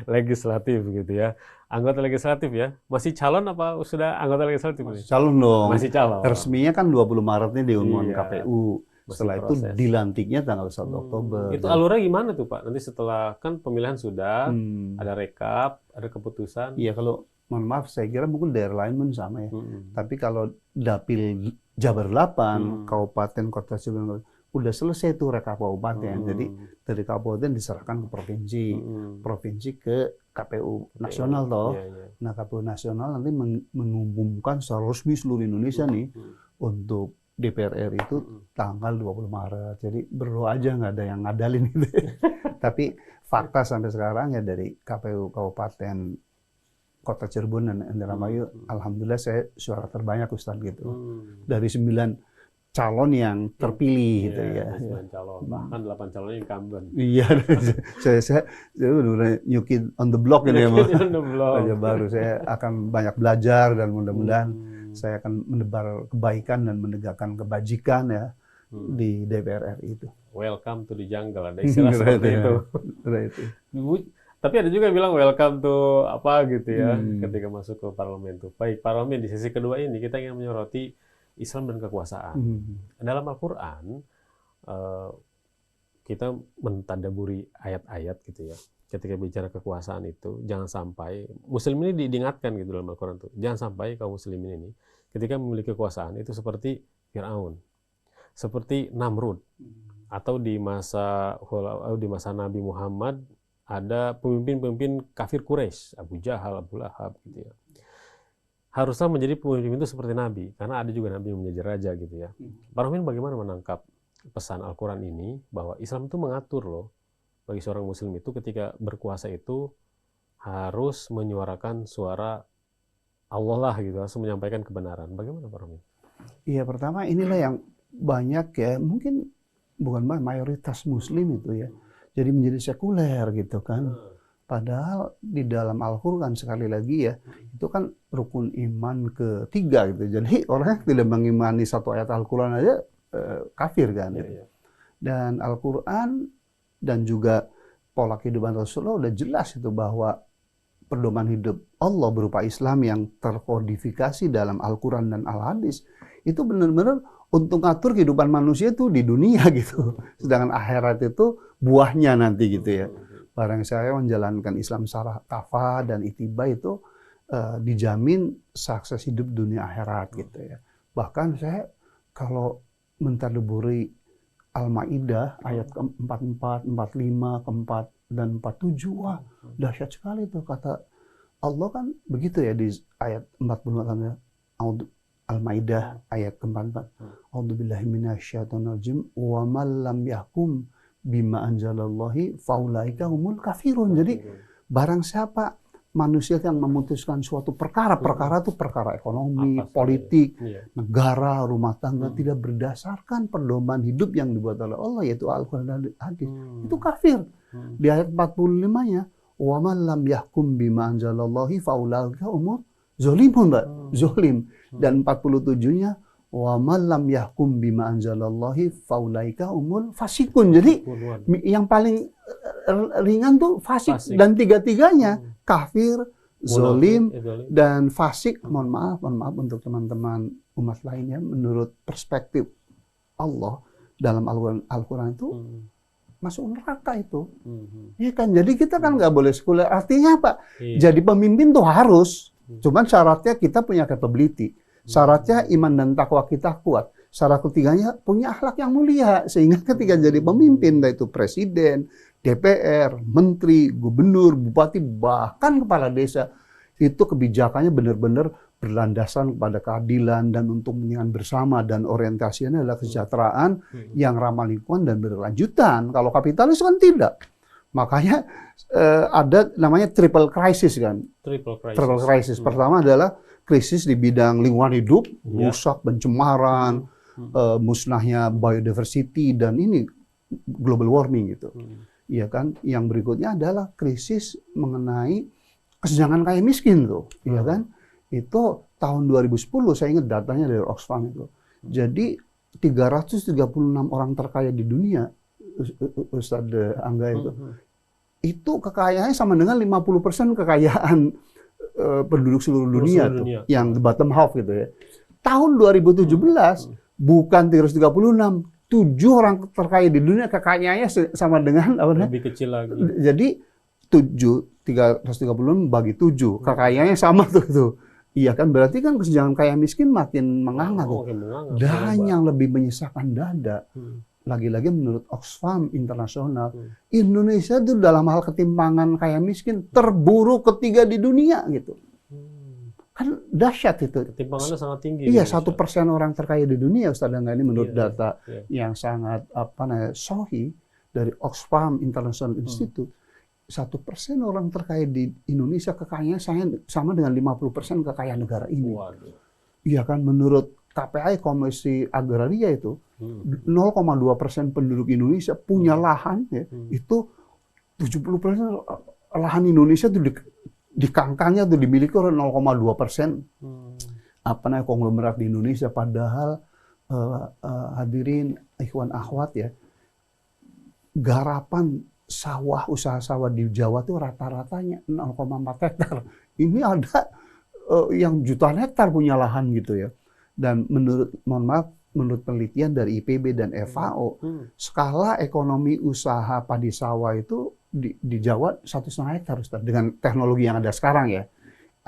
legislatif gitu ya. Anggota legislatif ya. Masih calon apa sudah anggota legislatif? Masih calon dong. Masih calon. Resminya kan 20 Maret ini diumumkan KPU. Setelah itu proses. dilantiknya tanggal 1 Oktober. Itu alurnya gimana tuh Pak? Nanti setelah kan pemilihan sudah, ada rekap, ada keputusan. Iya, kalau mohon maaf, saya kira mungkin daerah lain pun sama ya. Tapi kalau Dapil Jabar 8, Kabupaten Kota Cirebon, udah selesai tuh rekap kabupaten. Jadi dari kabupaten diserahkan ke provinsi, provinsi ke KPU nasional toh. Nah, KPU nasional nanti mengumumkan secara resmi seluruh Indonesia nih untuk DPR RI itu tanggal 20 Maret. Jadi berdoa aja nggak ada yang ngadalin gitu. Tapi fakta sampai sekarang ya dari KPU Kabupaten Kota Cirebon dan Indramayu, alhamdulillah saya suara terbanyak Ustaz gitu. Dari 9 calon yang terpilih gitu ya. 9 calon, bahkan 8 calonnya incumbent. Iya, saya udah new kid on the block ini ya. Raja baru, saya akan banyak belajar dan mudah-mudahan saya akan menebar kebaikan dan menegakkan kebajikan ya di DPR RI itu. Welcome to the jungle, ada istilah seperti itu. Tapi ada juga yang bilang welcome to apa gitu ya, ketika masuk ke parlemen tuh. Baik, parlemen di sesi kedua ini kita ingin menyoroti Islam dan kekuasaan. Dalam Al-Quran, kita mentadaburi ayat-ayat gitu ya. Ketika bicara kekuasaan itu, jangan sampai, muslim ini diingatkan gitu dalam Al-Quran tuh, jangan sampai kaum muslimin ini, ketika memiliki kekuasaan itu seperti Fir'aun, seperti Namrud, atau di masa Nabi Muhammad, ada pemimpin-pemimpin kafir Quraisy, Abu Jahal, Abu Lahab gitu ya. Harusnya menjadi pemimpin itu seperti Nabi, karena ada juga Nabi yang menjadi raja gitu ya. Pak Rohmin bagaimana menangkap pesan Al-Quran ini, bahwa Islam itu mengatur loh, bagi seorang muslim itu ketika berkuasa itu harus menyuarakan suara Allah lah gitu, harus menyampaikan kebenaran. Bagaimana Pak Rohmin? Iya, pertama inilah yang banyak ya, mungkin bukan mayoritas muslim itu ya, jadi menjadi sekuler gitu kan. Padahal di dalam Al-Quran sekali lagi ya, itu kan rukun iman ketiga gitu. Jadi orang yang tidak mengimani satu ayat Al-Quran aja kafir kan. Gitu. Dan Al-Quran dan juga pola kehidupan Rasulullah udah jelas itu bahwa pedoman hidup Allah berupa Islam yang terkodifikasi dalam Al-Quran dan Al-Hadis itu benar-benar untuk ngatur kehidupan manusia itu di dunia gitu. Sedangkan akhirat itu buahnya nanti gitu ya. Barang saya menjalankan Islam secara kafah dan itiba itu dijamin sukses hidup dunia akhirat gitu ya. Bahkan saya kalau mentadaburi Al-Maidah ayat ke-44, 45, ke-4 dan 47, wah dahsyat sekali tuh kata Allah kan begitu ya di ayat 44 Al-Maidah ayat ke-44. A'udzubillahi minasyaitonir rajim wa man lam yahkum bima anzalallahi faulaika humul kafirun. Jadi barang siapa manusia yang memutuskan suatu perkara itu perkara ekonomi, politik, negara, rumah tangga tidak berdasarkan pedoman hidup yang dibuat oleh Allah yaitu Al-Quran dan Hadis, itu kafir. Di ayat 45-nya, wa man lam yahkum bima anzalallahi faulaika humul zalimun, zalim. Dan 47-nya, wa man lam yahkum bima anzalallahi faulaika humul fasikun. Jadi yang paling ringan tuh fasik. Dan tiga-tiganya kafir, zalim, dan fasik. Mohon maaf untuk teman-teman umat lainnya, menurut perspektif Allah dalam Al-Quran itu masuk neraka itu. Ya kan? Jadi kita kan nggak boleh sekuler. Artinya apa? Jadi pemimpin tuh harus. Cuman syaratnya kita punya capability. Syaratnya iman dan takwa kita kuat. Syarat ketiganya punya akhlak yang mulia. Sehingga ketika jadi pemimpin, yaitu presiden, DPR, menteri, gubernur, bupati, bahkan kepala desa, itu kebijakannya benar-benar berlandasan kepada keadilan dan untuk kepentingan bersama, dan orientasinya adalah kesejahteraan yang ramah lingkungan dan berkelanjutan. Kalau kapitalis kan tidak. Makanya ada namanya triple crisis kan. Triple crisis. Pertama adalah krisis di bidang lingkungan hidup, rusak, pencemaran, musnahnya biodiversity, dan ini global warming gitu. Iya kan? Yang berikutnya adalah krisis mengenai kesenjangan kaya miskin tuh, iya kan? Itu tahun 2010 saya ingat datanya dari Oxfam itu. Jadi 336 orang terkaya di dunia, Ustadz Angga itu kekayaannya sama dengan 50% kekayaan penduduk seluruh dunia, yang the bottom half gitu ya. Tahun 2017 bukan 336, 7 orang terkaya di dunia kekayaannya sama dengan lebih kecil lagi. Jadi 336 bagi 7 kekayaannya sama tuh. Iya kan, berarti kan kesenjangan kaya miskin makin menganga tuh. Dan yang lebih menyisakan dada, lagi-lagi menurut Oxfam Internasional, Indonesia itu dalam hal ketimpangan kaya miskin terburuk ketiga di dunia gitu. Kan dahsyat itu. Ketimpangannya sangat tinggi. Iya, 1% orang terkaya di dunia, Ustaz Angga, ini menurut data yang sangat sahih dari Oxfam International Institute. 1% orang terkaya di Indonesia kekayaannya sama dengan 50% kekayaan negara ini. Waduh. Iya kan, menurut KPI Komisi Agraria itu 0,2% penduduk Indonesia punya lahan ya, itu 70% lahan Indonesia itu di kangkangnya tuh dimiliki oleh 0,2% konglomerat di Indonesia. Padahal hadirin ikhwan akhwat ya, garapan sawah, usaha sawah di Jawa tuh rata-ratanya 0,4 hektar. Ini ada yang jutaan hektar punya lahan gitu ya. Dan menurut penelitian dari IPB dan FAO, skala ekonomi usaha padi sawah itu di Jawa 1,5 hektar, Ustaz, dengan teknologi yang ada sekarang ya.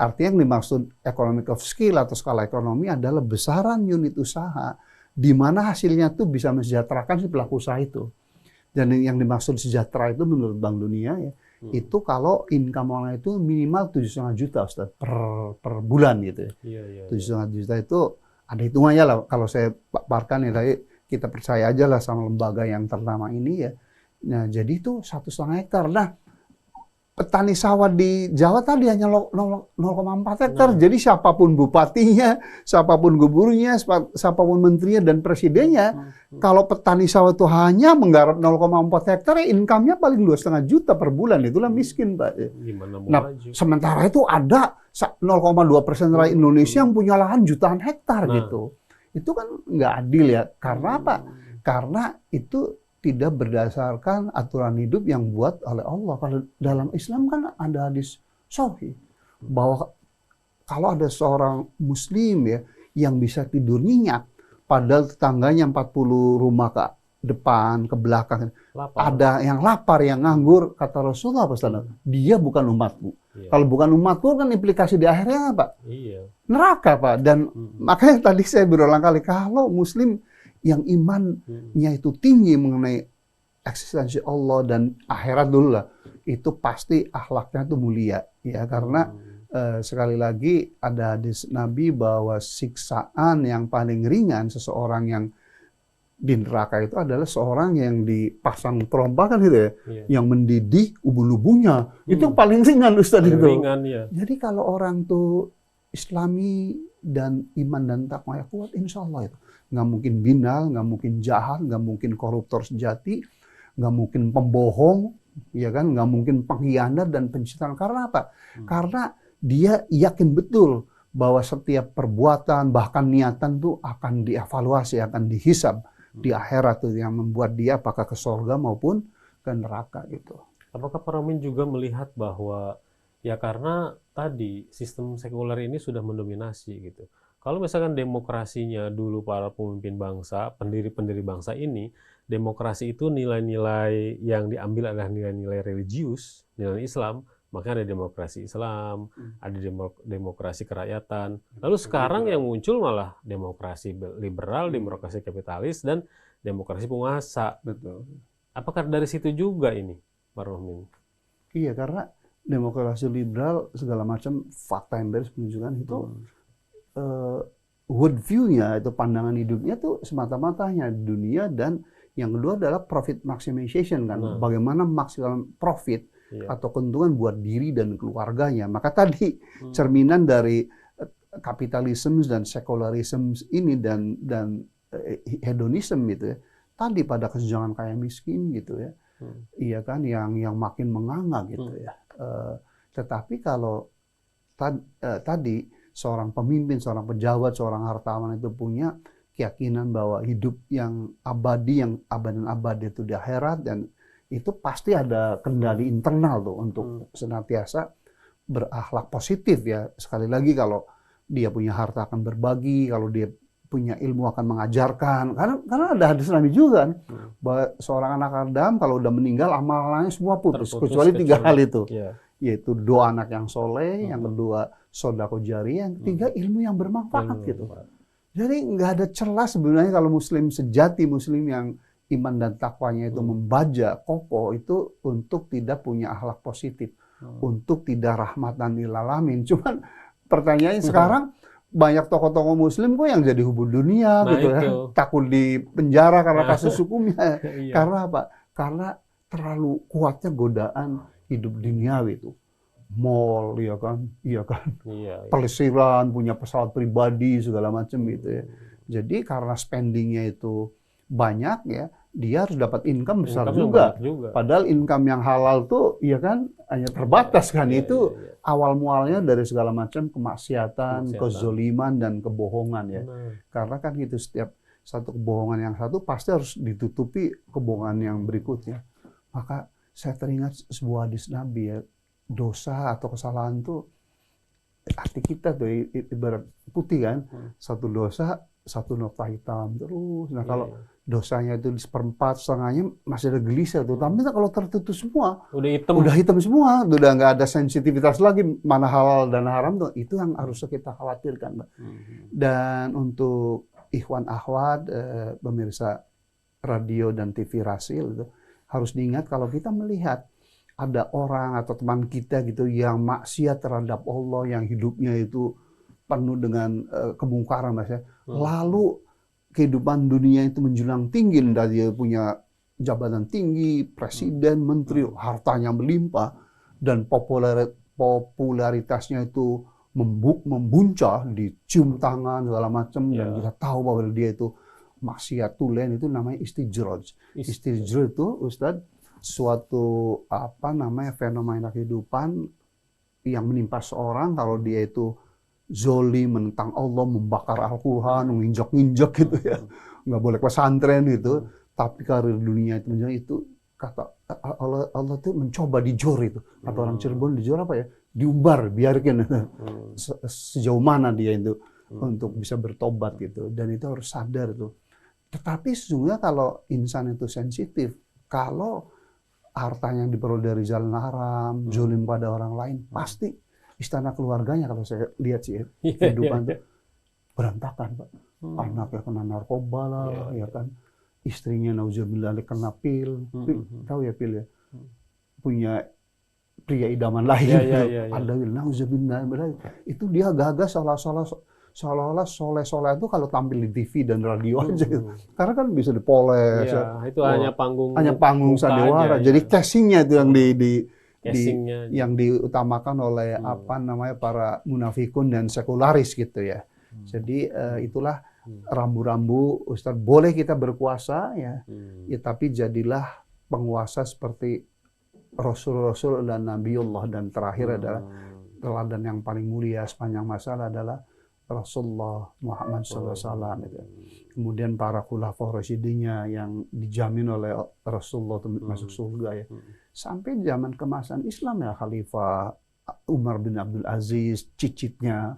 Artinya yang dimaksud economic of scale atau skala ekonomi adalah besaran unit usaha di mana hasilnya tuh bisa mensejahterakan si pelaku usaha itu. Dan yang dimaksud sejahtera itu menurut Bank Dunia ya, itu kalau income orang itu minimal 7,5 juta, Ustaz, per bulan gitu ya. 7,5 juta itu ada hitungannya lah. Kalau saya paparkan ya, tadi kita percaya aja lah sama lembaga yang ternama ini ya. Nah, jadi itu 1,5 hektar. Nah, petani sawah di Jawa tadi hanya 0,4 hektar. Jadi siapapun bupatinya, siapapun gubernurnya, siapapun menterinya dan presidennya, kalau petani sawah itu hanya menggarap 0,4 hektar, income-nya paling 2,5 juta per bulan. Itulah miskin, Pak. Nah, sementara itu ada 0,2% rakyat Indonesia yang punya lahan jutaan hektar gitu. Itu kan nggak adil ya. Karena apa? Karena itu tidak berdasarkan aturan hidup yang buat oleh Allah. Kalau dalam Islam kan ada hadis sahih bahwa kalau ada seorang muslim ya yang bisa tidur nyenyak padahal tetangganya 40 rumah ke depan, ke belakang, ada yang lapar, yang nganggur, kata Rasulullah dia bukan umatku. Kalau bukan umatku kan implikasi di akhirnya apa? Neraka, Pak. Dan makanya tadi saya berulang kali, kalau muslim yang imannya itu tinggi mengenai eksistensi Allah dan akhirat dulu lah, itu pasti akhlaknya itu mulia ya, karena sekali lagi ada hadis Nabi bahwa siksaan yang paling ringan seseorang yang di neraka itu adalah seorang yang dipasang perompakan gitu ya, yang mendidih ubun-ubunnya, itu yang paling ringan, Ustaz, itu. Ringan, ya. Jadi kalau orang tuh Islami dan iman dan takwa yang kuat, insya Allah itu nggak mungkin binal, nggak mungkin jahat, nggak mungkin koruptor sejati, nggak mungkin pembohong, ya kan, nggak mungkin pengkhianat dan pencitraan. Karena apa? Karena dia yakin betul bahwa setiap perbuatan bahkan niatan tuh akan dievaluasi, akan dihisab di akhirat tuh, yang membuat dia apakah ke surga maupun ke neraka gitu. Apakah Pak Romin juga melihat bahwa ya karena tadi sistem sekuler ini sudah mendominasi gitu. Kalau misalkan demokrasinya dulu para pemimpin bangsa, pendiri-pendiri bangsa ini, demokrasi itu nilai-nilai yang diambil adalah nilai-nilai religius, nilai Islam, maka ada demokrasi Islam, ada demokrasi kerakyatan. Lalu sekarang yang muncul malah demokrasi liberal, demokrasi kapitalis, dan demokrasi penguasa. Betul. Apakah dari situ juga ini, Pak Romin? Iya, karena demokrasi liberal segala macam fakta empiris menunjukkan itu world view-nya, itu pandangan hidupnya tuh semata-mata hanya dunia, dan yang kedua adalah profit maximization kan, bagaimana maksimal profit atau keuntungan buat diri dan keluarganya. Maka tadi cerminan dari kapitalisme dan sekularisme ini dan hedonisme gitu ya, tadi pada kesenjangan kaya miskin gitu ya, iya kan, yang makin menganga gitu ya. Tetapi kalau tadi seorang pemimpin, seorang pejabat, seorang hartawan itu punya keyakinan bahwa hidup yang abadi, yang abad dan abadi itu di akhirat, dan itu pasti ada kendali internal tuh untuk senantiasa berakhlak positif ya. Sekali lagi kalau dia punya harta akan berbagi, kalau dia punya ilmu akan mengajarkan. Karena ada hadis Nabi juga kan, bahwa seorang anak Adam kalau udah meninggal amalannya semua putus kecuali 3 hal itu. Yaitu doa anak yang soleh, yang kedua sodako jariah, yang ketiga ilmu yang bermanfaat gitu. Jadi nggak ada celah sebenarnya kalau muslim sejati, muslim yang iman dan takwanya itu membaja kokoh itu untuk tidak punya akhlak positif, untuk tidak rahmatan lil alamin. Cuman pertanyaannya sekarang banyak tokoh-tokoh muslim kok yang jadi hubul dunia gitu ya, takut di penjara karena kasus hukumnya. Karena apa? Karena terlalu kuatnya godaan hidup duniawi itu. Mall, iya kan, pelesiran, punya pesawat pribadi segala macam gitu ya. Jadi karena spendingnya itu banyak ya, dia harus dapat income besar juga. Padahal income yang halal tuh, iya kan, hanya terbatas kan. Itu awal mualnya dari segala macam kemaksiatan, kezoliman dan kebohongan ya. Karena kan gitu, setiap satu kebohongan yang satu pasti harus ditutupi kebohongan yang berikutnya. Maka saya teringat sebuah hadis Nabi ya, dosa atau kesalahan tuh hati kita tuh ibarat putih kan, satu dosa satu nota hitam terus. Nah kalau dosanya itu di seperempat setengahnya masih ada gelisah tuh, tapi kalau tertutup semua udah hitam semua, udah nggak ada sensitivitas lagi mana halal dan haram tuh, itu yang harus kita khawatirkan, Mbak. Dan untuk ikhwan akhwat pemirsa radio dan TV Rasil itu harus diingat kalau kita melihat ada orang atau teman kita gitu yang maksiat terhadap Allah, yang hidupnya itu penuh dengan kemungkaran, Mas ya. Lalu kehidupan dunia itu menjulang tinggi, dan dia punya jabatan tinggi, presiden, menteri, hartanya melimpah, dan popularitasnya itu membuncah, dicium tangan segala macam, dan kita tahu bahwa dia itu maksiat tulen, itu namanya istijroj. Istijroj itu, Ustadz, suatu fenomena kehidupan yang menimpa seorang kalau dia itu zolim, menentang Allah, membakar Al-Quran, menginjak-injak gitu ya, nggak boleh pesantren gitu. Tapi karir dunia itu kata Allah itu mencoba dijor itu. Kata orang Cirebon, dijor apa ya? Diumbar, biarkan sejauh mana dia itu untuk bisa bertobat gitu. Dan itu harus sadar itu. Tetapi sesungguhnya kalau insan itu sensitif, kalau harta yang diperoleh dari jalan haram, zolim pada orang lain, pasti istana keluarganya kalau saya lihat sih kehidupan itu berantakan, Pak. Anaknya kena narkoba lah, ya kan. Istrinya nauzubillah kena pil, tahu ya pil ya. Punya pria idaman lain, ada nauzubillah, itu dia gagah seolah-olah soleh-soleh itu kalau tampil di TV dan radio aja gitu. Karena kan bisa dipoles. Itu hanya panggung sandiwara. Jadi casingnya itu yang diutamakan oleh para munafikun dan sekularis gitu ya. Jadi itulah rambu-rambu, Ustadz, boleh kita berkuasa ya, tapi jadilah penguasa seperti Rasul-Rasul dan Nabiullah, dan terakhir adalah teladan yang paling mulia sepanjang masa adalah Rasulullah Muhammad SAW. Kemudian para khulafaur rasyidinnya yang dijamin oleh Rasulullah masuk surga ya. Sampai zaman kemasan Islam ya, Khalifah Umar bin Abdul Aziz, cicitnya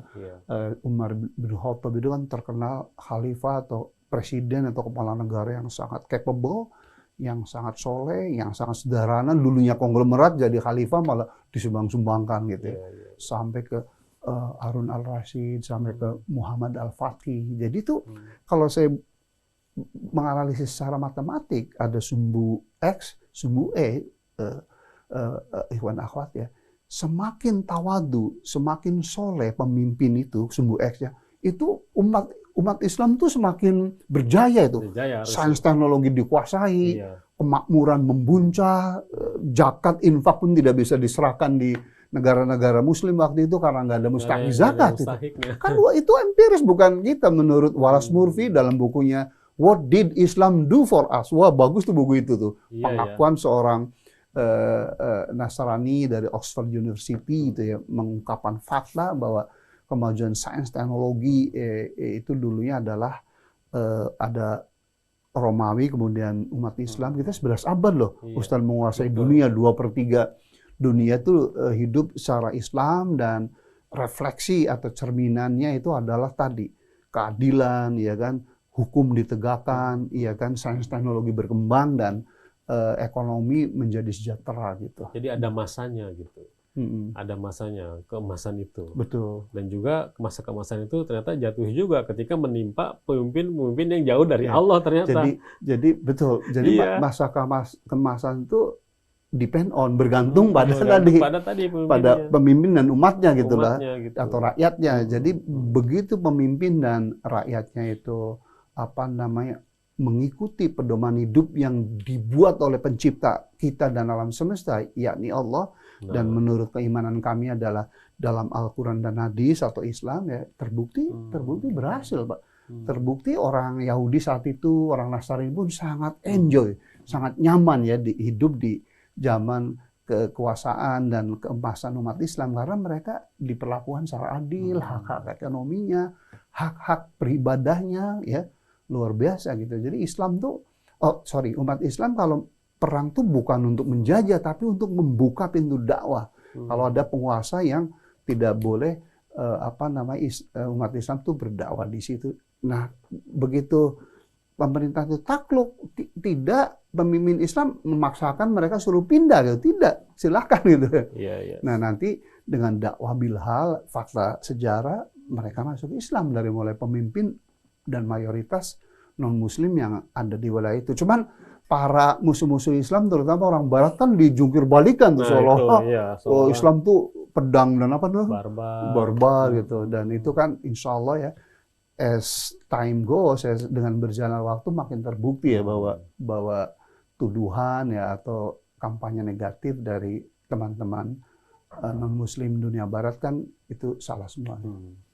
Umar bin Khattab itu kan terkenal khalifah atau presiden atau kepala negara yang sangat capable, yang sangat soleh, yang sangat sederhana. Dulunya konglomerat, jadi khalifah malah disumbang-sumbangkan gitu ya. Sampai ke Harun al-Rashid, sampai ke Muhammad al-Fatih. Jadi itu kalau saya menganalisis secara matematik, ada sumbu X, sumbu E, ikhwan akhwat ya, semakin tawadu, semakin soleh pemimpin itu, sumbu X ya, itu umat Islam itu semakin berjaya itu. Sains teknologi dikuasai, kemakmuran membuncah, zakat infak pun tidak bisa diserahkan di negara-negara Muslim waktu itu karena nggak ada mustahik zakat. Kan itu empiris, bukan kita, menurut Wallace Murphy dalam bukunya What Did Islam Do for Us? Wah, bagus tuh buku itu tuh. Pengakuan seorang Nasrani dari Oxford University itu ya, mengungkapkan fakta bahwa kemajuan sains teknologi itu dulunya adalah ada Romawi, kemudian umat Islam, kita 11 abad loh. Iya. Ustadz menguasai Betul. dunia, 2/3 dunia itu hidup secara Islam, dan refleksi atau cerminannya itu adalah tadi keadilan, ya kan, hukum ditegakkan, ya kan, sains teknologi berkembang, dan ekonomi menjadi sejahtera gitu. Jadi ada masanya gitu. Mm-mm. Ada masanya keemasan itu. Betul. Dan juga masa keemasan itu ternyata jatuh juga ketika menimpa pemimpin-pemimpin yang jauh dari Ya. Allah ternyata. Jadi betul. Jadi Iya. masa kemasan itu depend on, bergantung pada pada pemimpin dan umatnya gitu lah, gitu. atau rakyatnya. Jadi begitu pemimpin dan rakyatnya itu mengikuti pedoman hidup yang dibuat oleh pencipta kita dan alam semesta, yakni Allah. Dan menurut keimanan kami adalah dalam Al-Quran dan Hadis atau Islam, ya terbukti berhasil, Pak. Terbukti orang Yahudi saat itu, orang Nasrani pun sangat enjoy, sangat nyaman ya hidup di zaman kekuasaan dan keemasan umat Islam, karena mereka diperlakukan secara adil, hak-hak ekonominya, hak-hak peribadahnya, ya luar biasa gitu. Jadi Islam tuh, umat Islam kalau perang tuh bukan untuk menjajah, tapi untuk membuka pintu dakwah. Kalau ada penguasa yang tidak boleh umat Islam tuh berdakwah di situ. Nah, begitu pemerintah itu takluk, tidak pemimpin Islam memaksakan mereka suruh pindah gitu, tidak, silakan gitu. Iya. Nah, nanti dengan dakwah bilhal, fakta sejarah, mereka masuk Islam dari mulai pemimpin dan mayoritas non-Muslim yang ada di wilayah itu. Cuman para musuh-musuh Islam, terutama orang Barat, kan dijungkir balikan tuh, seolah Islam tuh pedang dan barbar gitu. Dan itu kan insya Allah ya, as time goes, dengan berjalan waktu makin terbukti ya bahwa tuduhan ya atau kampanye negatif dari teman-teman non-Muslim dunia Barat kan itu salah semua.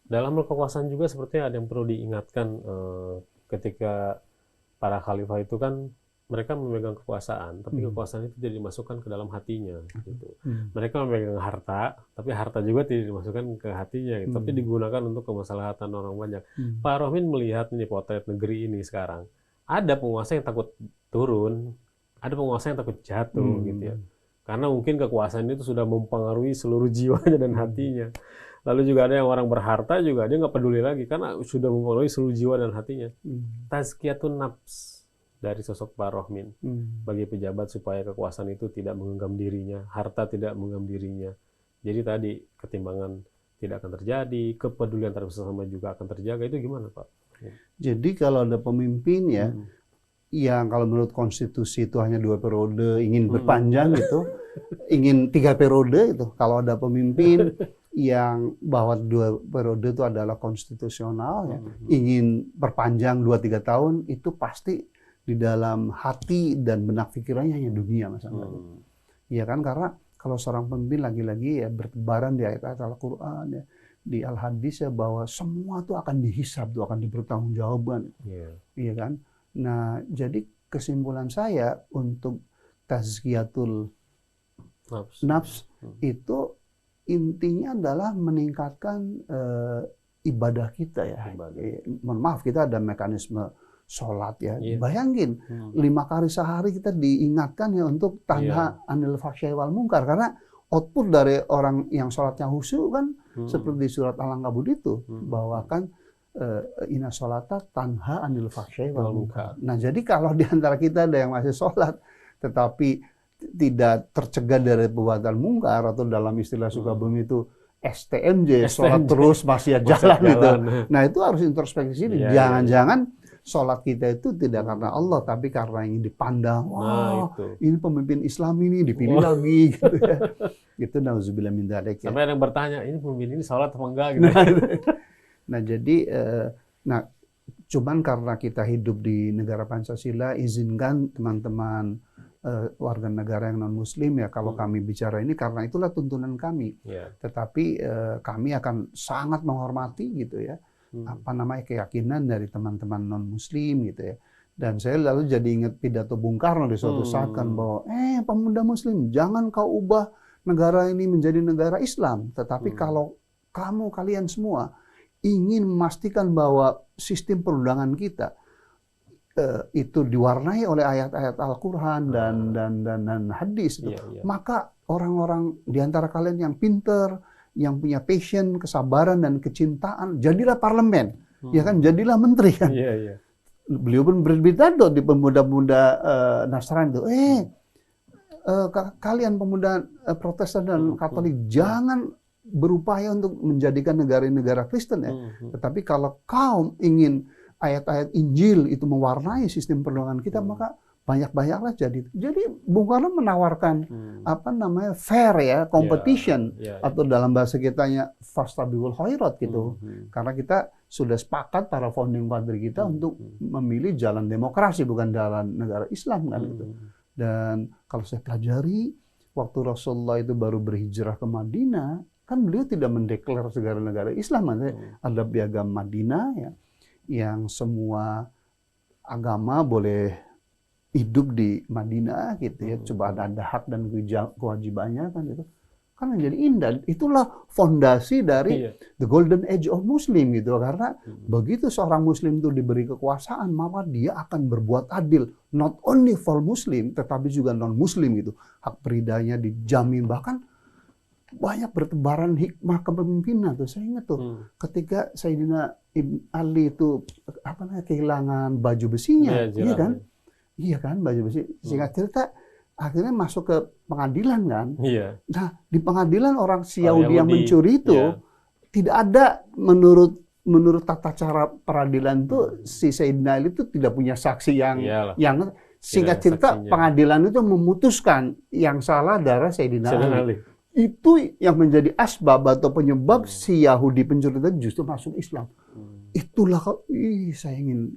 Dalam kekuasaan juga sepertinya ada yang perlu diingatkan, ketika para khalifah itu kan mereka memegang kekuasaan, tapi kekuasaan itu tidak dimasukkan ke dalam hatinya. Gitu. Mereka memegang harta, tapi harta juga tidak dimasukkan ke hatinya, gitu. Tapi digunakan untuk kemaslahatan orang banyak. Pak Rohmin melihat nih potret negeri ini sekarang, ada penguasa yang takut turun, ada penguasa yang takut jatuh, gitu ya. Karena mungkin kekuasaan itu sudah mempengaruhi seluruh jiwanya dan hatinya. Lalu juga ada yang orang berharta juga dia nggak peduli lagi karena sudah mempengaruhi seluruh jiwa dan hatinya. Tazkiyatun nafs dari sosok Pak Rohmin bagi pejabat supaya kekuasaan itu tidak menggenggam dirinya, harta tidak menggenggam dirinya. Jadi tadi ketimbangan tidak akan terjadi, kepedulian terhadap sesama juga akan terjaga. Itu gimana, Pak? Jadi kalau ada pemimpin ya, yang kalau menurut konstitusi itu hanya 2 periode, ingin berpanjang gitu, ingin 3 periode itu. Kalau ada pemimpin yang bahwa 2 periode itu adalah konstitusional, ya, ingin berpanjang 2-3 tahun, itu pasti di dalam hati dan benak pikirannya hanya dunia, Mas Angga. Iya kan, karena kalau seorang pemimpin lagi-lagi ya bertebaran di ayat-ayat Al-Quran ya, di Al-Hadis ya, bahwa semua itu akan dihisab, itu akan dipertanggungjawabkan. Iya kan? Nah, jadi kesimpulan saya untuk tazkiyatul nafs itu intinya adalah meningkatkan ibadah kita ya. Mohon maaf, kita ada mekanisme sholat ya. Bayangin 5 kali sehari kita diingatkan ya untuk tanha anil fahsya'i wal munkar, karena output dari orang yang sholatnya khusyuk kan seperti surat Al-Ankabut itu, bahwa kan inna sholata tanha anil fahsya'i wal munkar. Nah, jadi kalau di antara kita ada yang masih sholat tetapi tidak tercegah dari perbuatan mungkar, atau dalam istilah Sukabumi itu STMJ, sholat terus masih jalan gitu. Nah, itu harus introspeksi diri. Jangan-jangan sholat kita itu tidak karena Allah, tapi karena ingin dipandang, wah ini pemimpin Islam ini dipilih lagi, gitu ya. Itu nauzubillah min dzalik. Sampai ada yang bertanya, ini pemimpin ini sholat apa enggak? Gitu. Nah, jadi, cuman karena kita hidup di negara Pancasila, izinkan teman-teman warga negara yang non-Muslim ya, kalau kami bicara ini karena itulah tuntunan kami. Tetapi kami akan sangat menghormati gitu ya, keyakinan dari teman-teman non-Muslim gitu ya. Dan saya lalu jadi ingat pidato Bung Karno di suatu saat kan, bahwa pemuda Muslim, jangan kau ubah negara ini menjadi negara Islam, tetapi kalau kalian semua ingin memastikan bahwa sistem perundangan kita itu diwarnai oleh ayat-ayat Al-Quran dan hadis, maka orang-orang di antara kalian yang pinter, yang punya passion, kesabaran dan kecintaan, jadilah parlemen, ya kan, jadilah menteri kan. Beliau pun berbidato di pemuda-pemuda Nasrani itu, kalian pemuda Protestan dan Katolik jangan berupaya untuk menjadikan negara-negara Kristen ya, tetapi kalau kaum ingin ayat-ayat Injil itu mewarnai sistem perdagangan kita, maka banyak-banyaklah jadi. Jadi Bung Karno menawarkan fair ya, competition, atau dalam bahasa kitanya fastabiqul khairat gitu. Karena kita sudah sepakat para founding father kita untuk memilih jalan demokrasi, bukan jalan negara Islam kan gitu. Dan kalau saya pelajari waktu Rasulullah itu baru berhijrah ke Madinah, kan beliau tidak mendeklarasi negara Islam, ada piagam Madinah ya, yang semua agama boleh hidup di Madinah gitu ya, coba ada hak dan kewajibannya kan itu. Kan menjadi indah. Itulah fondasi dari the golden age of Muslim gitu. Karena begitu seorang Muslim itu diberi kekuasaan, maka dia akan berbuat adil, not only for Muslim tetapi juga non Muslim gitu. Hak peridanya dijamin, bahkan banyak bertebaran hikmah kepemimpinan tuh. Saya ingat tuh ketika Sayyidina Ibn Ali itu kehilangan baju besinya, iya kan baju besi. Singkat cerita akhirnya masuk ke pengadilan kan. Nah di pengadilan orang Yahudi yang mencuri itu tidak ada, menurut tata cara peradilan itu si Sayyidina Ali itu tidak punya saksi yang singkat cerita pengadilan itu memutuskan yang salah adalah Sayyidina Ali. Itu yang menjadi asbab atau penyebab si Yahudi pencuri tadi justru masuk Islam. Itulah saya ingin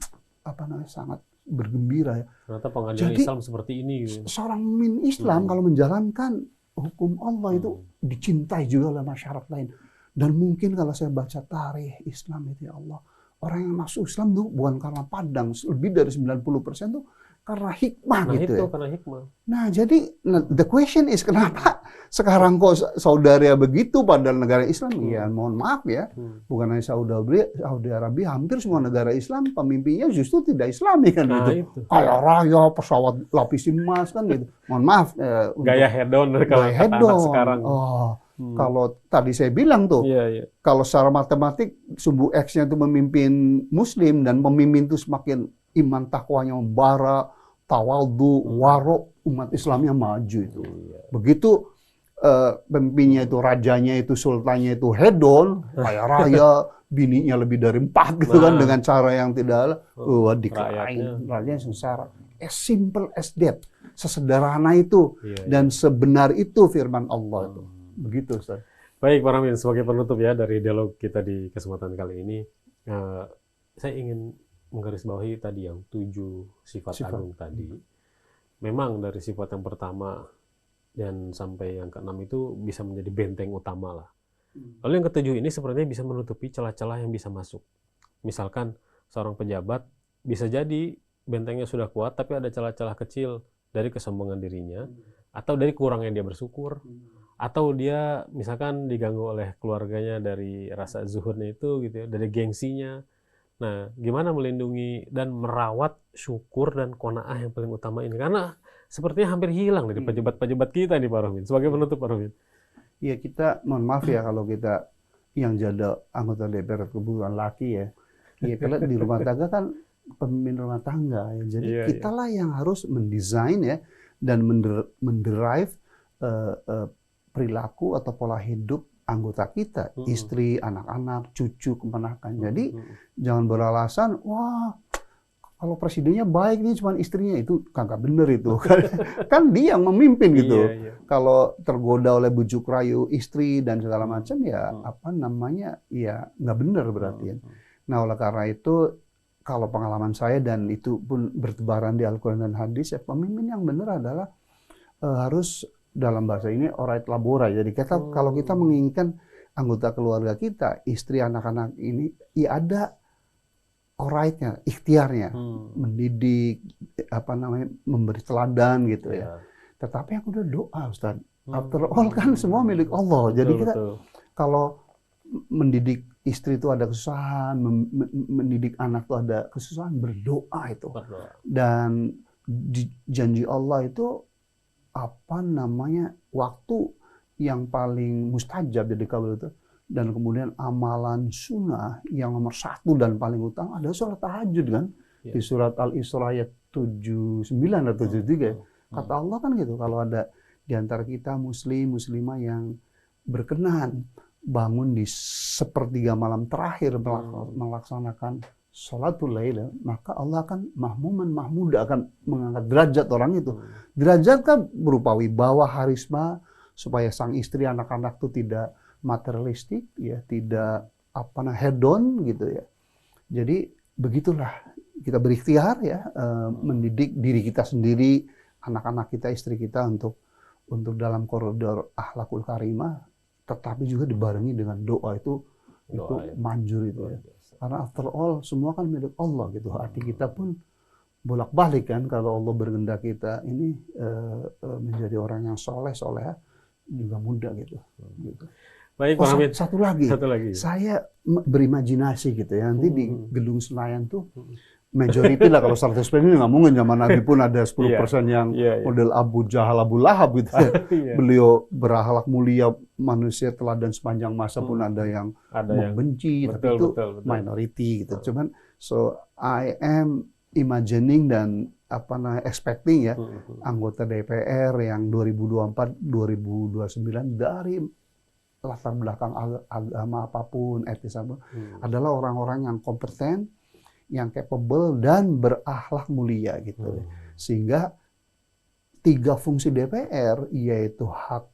sangat bergembira ya. Ternyata pengadilan Islam seperti ini. Seorang pemimpin Islam kalau menjalankan hukum Allah itu dicintai juga oleh masyarakat lain. Dan mungkin kalau saya baca tarikh Islam itu ya Allah, orang yang masuk Islam itu bukan karena padang, lebih dari 90% itu karena hikmah gitu ya. Karena hikmah. Nah, jadi the question is kenapa sekarang kok Saudi Arabia begitu padahal negara Islam? Ya, mohon maaf ya. Bukan hanya Saudi Arabia, hampir semua negara Islam pemimpinnya justru tidak Islami kan gitu. Kaya raya, pesawat lapis emas kan gitu. Mohon maaf. Gaya hedon kalau kata anak sekarang. Kalau tadi saya bilang tuh, kalau secara matematik sumbu X-nya itu memimpin Muslim dan pemimpin itu semakin iman takwanya membara, tawadhu, warok, umat Islamnya maju itu. Begitu pemimpinnya itu, rajanya itu, sultannya itu hedon, kaya raya, bininya lebih dari 4 gitu kan, dengan cara yang tidak dikerahin, rakyatnya sengsara. As simple as that, sesederhana itu dan sebenar itu firman Allah itu. Begitu Ustaz. Baik Pak Ramin, sebagai penutup ya dari dialog kita di kesempatan kali ini, saya ingin menggarisbawahi tadi yang 7 sifat agung tadi. Memang dari sifat yang pertama dan sampai yang ke-6 itu bisa menjadi benteng utama lah. Lalu yang ke-7 ini sebenarnya bisa menutupi celah-celah yang bisa masuk. Misalkan seorang pejabat bisa jadi bentengnya sudah kuat tapi ada celah-celah kecil dari kesombongan dirinya, atau dari kurangnya dia bersyukur, atau dia misalkan diganggu oleh keluarganya dari rasa zuhudnya itu gitu ya, dari gengsinya. Nah, gimana melindungi dan merawat syukur dan qanaah yang paling utama ini? Karena sepertinya hampir hilang dari pejabat-pejabat kita nih Pak Rohmin. Sebagai penutup Pak Rohmin. Iya, kita mohon maaf ya kalau kita yang jadi anggota DPR kebetulan laki ya. Iya, kalau di rumah tangga kan pemimpin rumah tangga ya. Jadi kitalah yang harus mendesain ya dan menderive perilaku atau pola hidup anggota kita, istri, anak-anak, cucu, keponakan. Jadi jangan beralasan, wah kalau presidennya baik nih cuma istrinya, itu kagak bener itu. Kan dia yang memimpin gitu. Kalau tergoda oleh bujuk rayu istri dan segala macam ya ya nggak bener berarti. Nah oleh karena itu kalau pengalaman saya dan itu pun bertebaran di Al-Quran dan Hadis ya, pemimpin yang benar adalah harus dalam bahasa ini orait labora. Jadi kita kalau kita menginginkan anggota keluarga kita, istri, anak-anak ini, ya ada oraitnya, ikhtiarnya, mendidik, memberi teladan gitu ya. Tetapi yang udah doa, Ustaz. After all kan semua milik Allah. Jadi kita kalau mendidik istri itu ada kesusahan, mendidik anak itu ada kesusahan, berdoa itu. Dan janji Allah itu apa namanya, waktu yang paling mustajab jadi kabul itu. Dan kemudian amalan sunnah yang nomor 1 dan paling utama adalah sholat tahajud kan. Di surat Al-Isra ayat 79 atau 73. Kata Allah kan gitu, kalau ada di antara kita muslim, muslimah yang berkenan bangun di sepertiga malam terakhir melaksanakan sholatul lail, maka Allah akan mahmuda akan mengangkat derajat orang itu. Derajat kan berupa wibawa, harisma, supaya sang istri, anak-anak itu tidak materialistik, ya, tidak hedon gitu ya. Jadi begitulah kita berikhtiar ya, mendidik diri kita sendiri, anak-anak kita, istri kita untuk dalam koridor akhlakul karimah, tetapi juga dibarengi dengan doa itu manjur itu ya. Karena after all semua kan milik Allah gitu. Hati kita pun bolak-balik kan, kalau Allah berkehendak kita ini menjadi orang yang soleh juga mudah gitu. Baik, Pak Hamid. Satu lagi. Saya berimajinasi gitu ya, nanti di Gedung Senayan tuh majority lah, kalau 100% ini nggak mungkin, zaman Nabi pun ada 10% yang model Abu Jahal, Abu Lahab gitu. Beliau berakhlak mulia, manusia teladan sepanjang masa pun ada yang membenci, tapi itu minority gitu. Cuman I am imagining dan expecting ya, anggota DPR yang 2024-2029 dari latar belakang agama apapun, etis apapun, adalah orang-orang yang kompeten, yang capable dan berakhlak mulia gitu. Sehingga 3 fungsi DPR, yaitu hak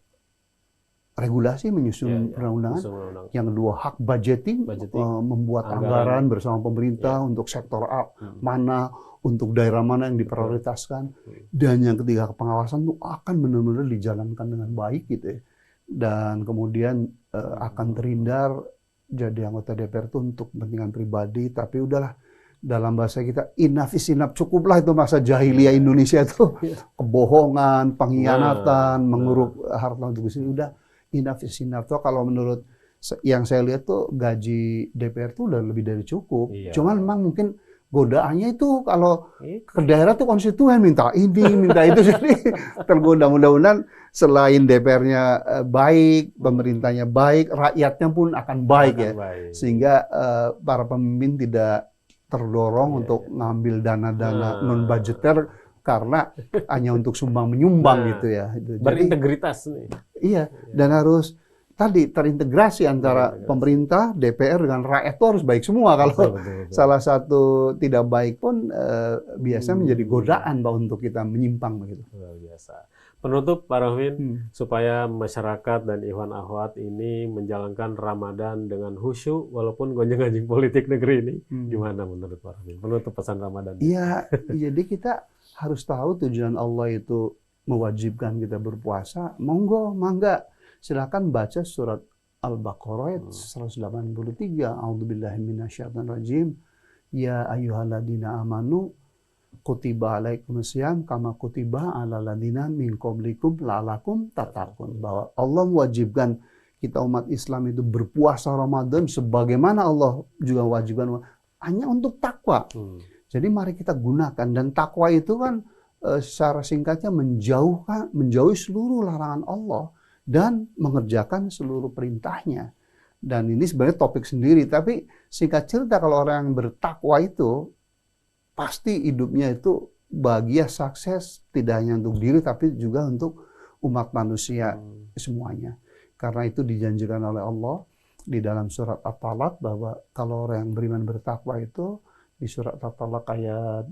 regulasi menyusun perundang-undangan, yang kedua hak budgeting, membuat anggaran bersama pemerintah untuk sektor mana, untuk daerah mana yang diprioritaskan, dan yang ketiga pengawasan itu akan benar-benar dijalankan dengan baik gitu ya. Dan kemudian akan terhindar jadi anggota DPR itu untuk kepentingan pribadi, tapi udahlah, dalam bahasa kita enough is enough, cukuplah itu masa jahiliyah Indonesia itu, kebohongan, pengkhianatan, menguruk harta untuk sini, udah enough is enough. Tuh kalau menurut yang saya lihat tuh gaji DPR tuh udah lebih dari cukup. Cuman memang mungkin godaannya itu kalau ke daerah tuh konstituen minta ini, minta itu, jadi tergoda. Mudah-mudahan selain DPR-nya baik, pemerintahnya baik, rakyatnya pun akan baik ya. Sehingga para pemimpin tidak terdorong untuk ngambil dana-dana non-budgeter karena hanya untuk sumbang-menyumbang gitu ya. Berintegritas nih. Iya, dan harus tadi terintegrasi antara pemerintah, DPR dengan rakyat itu harus baik semua. Kalau salah satu tidak baik pun biasa menjadi godaan untuk kita menyimpang begitu. Luar biasa. Penutup Pak Rohmin, supaya masyarakat dan Ikhwan Akhwat ini menjalankan Ramadan dengan khusyuk walaupun gonjang-ganjing politik negeri ini, gimana menurut Pak Rohmin? Penutup pesan Ramadan. Iya, jadi kita harus tahu tujuan Allah itu mewajibkan kita berpuasa. Monggo, mangga. Silakan baca surat Al-Baqarah 183. A'udzubillahi minasyaitonirrajim. Ya ayyuhalladzina amanu kutiba alaikumusiyam kama kutiba alal ladzina min qablikum la'allakum tattaqun. Bahwa Allah mewajibkan kita umat Islam itu berpuasa Ramadan sebagaimana Allah juga wajibkan hanya untuk takwa. Jadi mari kita gunakan, dan takwa itu kan secara singkatnya menjauhi seluruh larangan Allah dan mengerjakan seluruh perintahnya. Dan ini sebenarnya topik sendiri, tapi singkat cerita kalau orang yang bertakwa itu pasti hidupnya itu bahagia, sukses, tidak hanya untuk diri tapi juga untuk umat manusia semuanya. Karena itu dijanjikan oleh Allah di dalam surat At-Talaq bahwa kalau orang yang beriman bertakwa itu, di surat At-Talaq ayat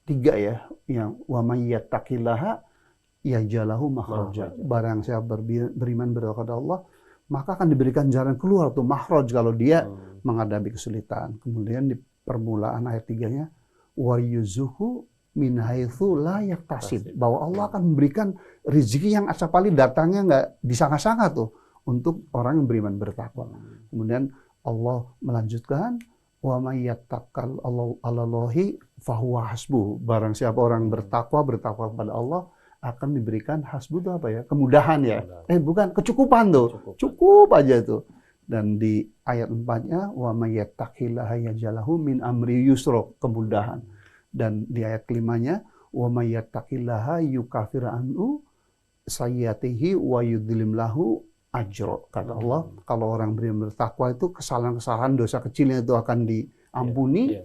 3 ya, yang wa may yattaqillaha yaj'alhu makhraja. Barang siapa beriman kepada Allah, maka akan diberikan jalan keluar tuh, makhraj, kalau dia menghadapi kesulitan. Kemudian di permulaan ayat 3-nya wa yuzuhu min haitsu la yaktasib, bahwa Allah akan memberikan rezeki yang acapkali datangnya nggak disangka-sangka tuh untuk orang yang beriman bertakwa. Kemudian Allah melanjutkan wa may yattaqqal Allahi fahuwa hasbuh. Barang siapa orang bertakwa kepada Allah akan diberikan hasbuh itu apa ya? Kemudahan ya. Bukan kecukupan tuh. Cukup aja tuh. Dan di ayat 4-nya wa may yattaqillaha yaj'al lahu min amri yusra, kemudahan. Dan di ayat kelimanya wa may yattaqillaha yukaffir anhu sayyiatihi wa yudhlim lahu ajra. Kata Allah, kalau orang bertakwa itu kesalahan-kesalahan dosa kecilnya itu akan diampuni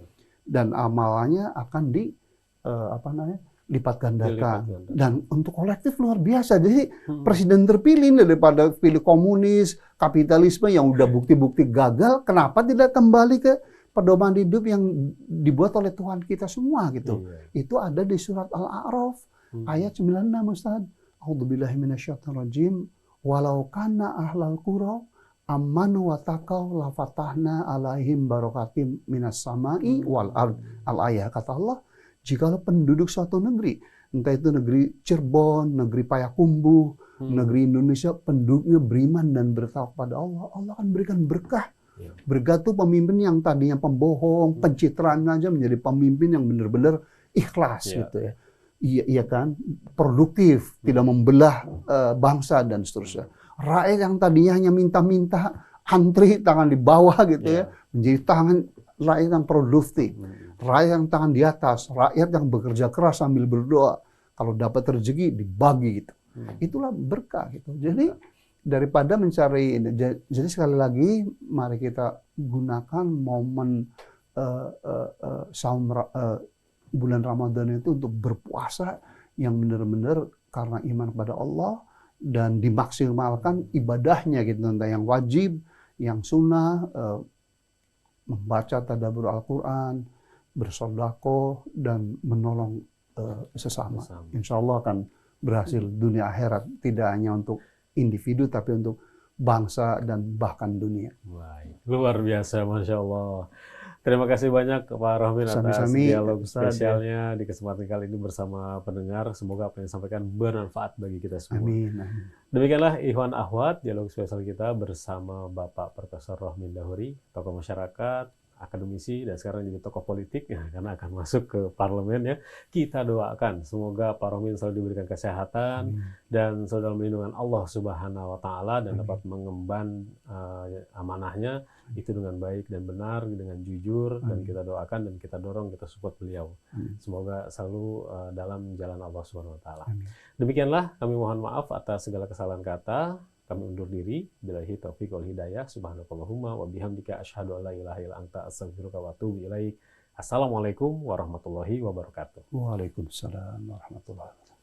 dan amalannya akan lipat gandakan. Dan untuk kolektif luar biasa. Jadi presiden terpilih daripada pilih komunis, kapitalisme yang udah bukti-bukti gagal, kenapa tidak kembali ke pedoman hidup yang dibuat oleh Tuhan kita semua gitu. Itu ada di surat Al-A'raf ayat 96, Ustaz. A'udzubillahi minasyaitonirrajim. Walau kana ahlal qura amanu wa taqaw la fatahna alaihim barakatim minas sama'i wal ard. Al-ayah, kata Allah, jikalau penduduk suatu negeri, entah itu negeri Cirebon, negeri Payakumbuh, negeri Indonesia, penduduknya beriman dan bertakwa kepada Allah, Allah akan berikan berkah. Berkah itu pemimpin yang tadinya pembohong, pencitraan aja menjadi pemimpin yang benar-benar ikhlas gitu ya. Iya kan, produktif, tidak membelah bangsa dan seterusnya. Rakyat yang tadinya hanya minta-minta, antri tangan di bawah gitu ya, menjadi tangan rakyat yang produktif. Rakyat yang tangan di atas, rakyat yang bekerja keras sambil berdoa. Kalau dapat rezeki dibagi gitu. Itulah berkah gitu. Jadi daripada mencari ini, jadi sekali lagi mari kita gunakan momen bulan Ramadan itu untuk berpuasa yang benar-benar karena iman kepada Allah dan dimaksimalkan ibadahnya gitu, entah yang wajib, yang sunnah, membaca tadabbur Al-Quran, bersedekah dan menolong sesama. Insya Allah akan berhasil dunia akhirat, tidak hanya untuk individu tapi untuk bangsa dan bahkan dunia. Baik. Luar biasa, Masya Allah. Terima kasih banyak Pak Rohmin atas dialog spesialnya di kesempatan kali ini bersama pendengar. Semoga apa yang disampaikan bermanfaat bagi kita semua. Amin. Demikianlah Ikhwan Akhwat, dialog spesial kita bersama Bapak Profesor Rohmin Dahuri, tokoh masyarakat, akademisi, dan sekarang juga tokoh politik, ya, karena akan masuk ke parlemen ya. Kita doakan semoga Pak Rohmin selalu diberikan kesehatan dan selalu dalam lindungan Allah Subhanahu wa Ta'ala dan dapat mengemban amanahnya itu dengan baik dan benar, dengan jujur, dan kita doakan dan kita dorong, kita support beliau. Semoga selalu dalam jalan Allah Subhanahu wa Ta'ala. Demikianlah, kami mohon maaf atas segala kesalahan kata. Kami undur diri. Billahi taufiq wal hidayah. Subhanakallahumma wa bihamdika asyhadu an la ilaha illa anta astaghfiruka wa atubu ilaik. Assalamualaikum warahmatullahi wabarakatuh. Waalaikumsalam warahmatullahi wabarakatuh.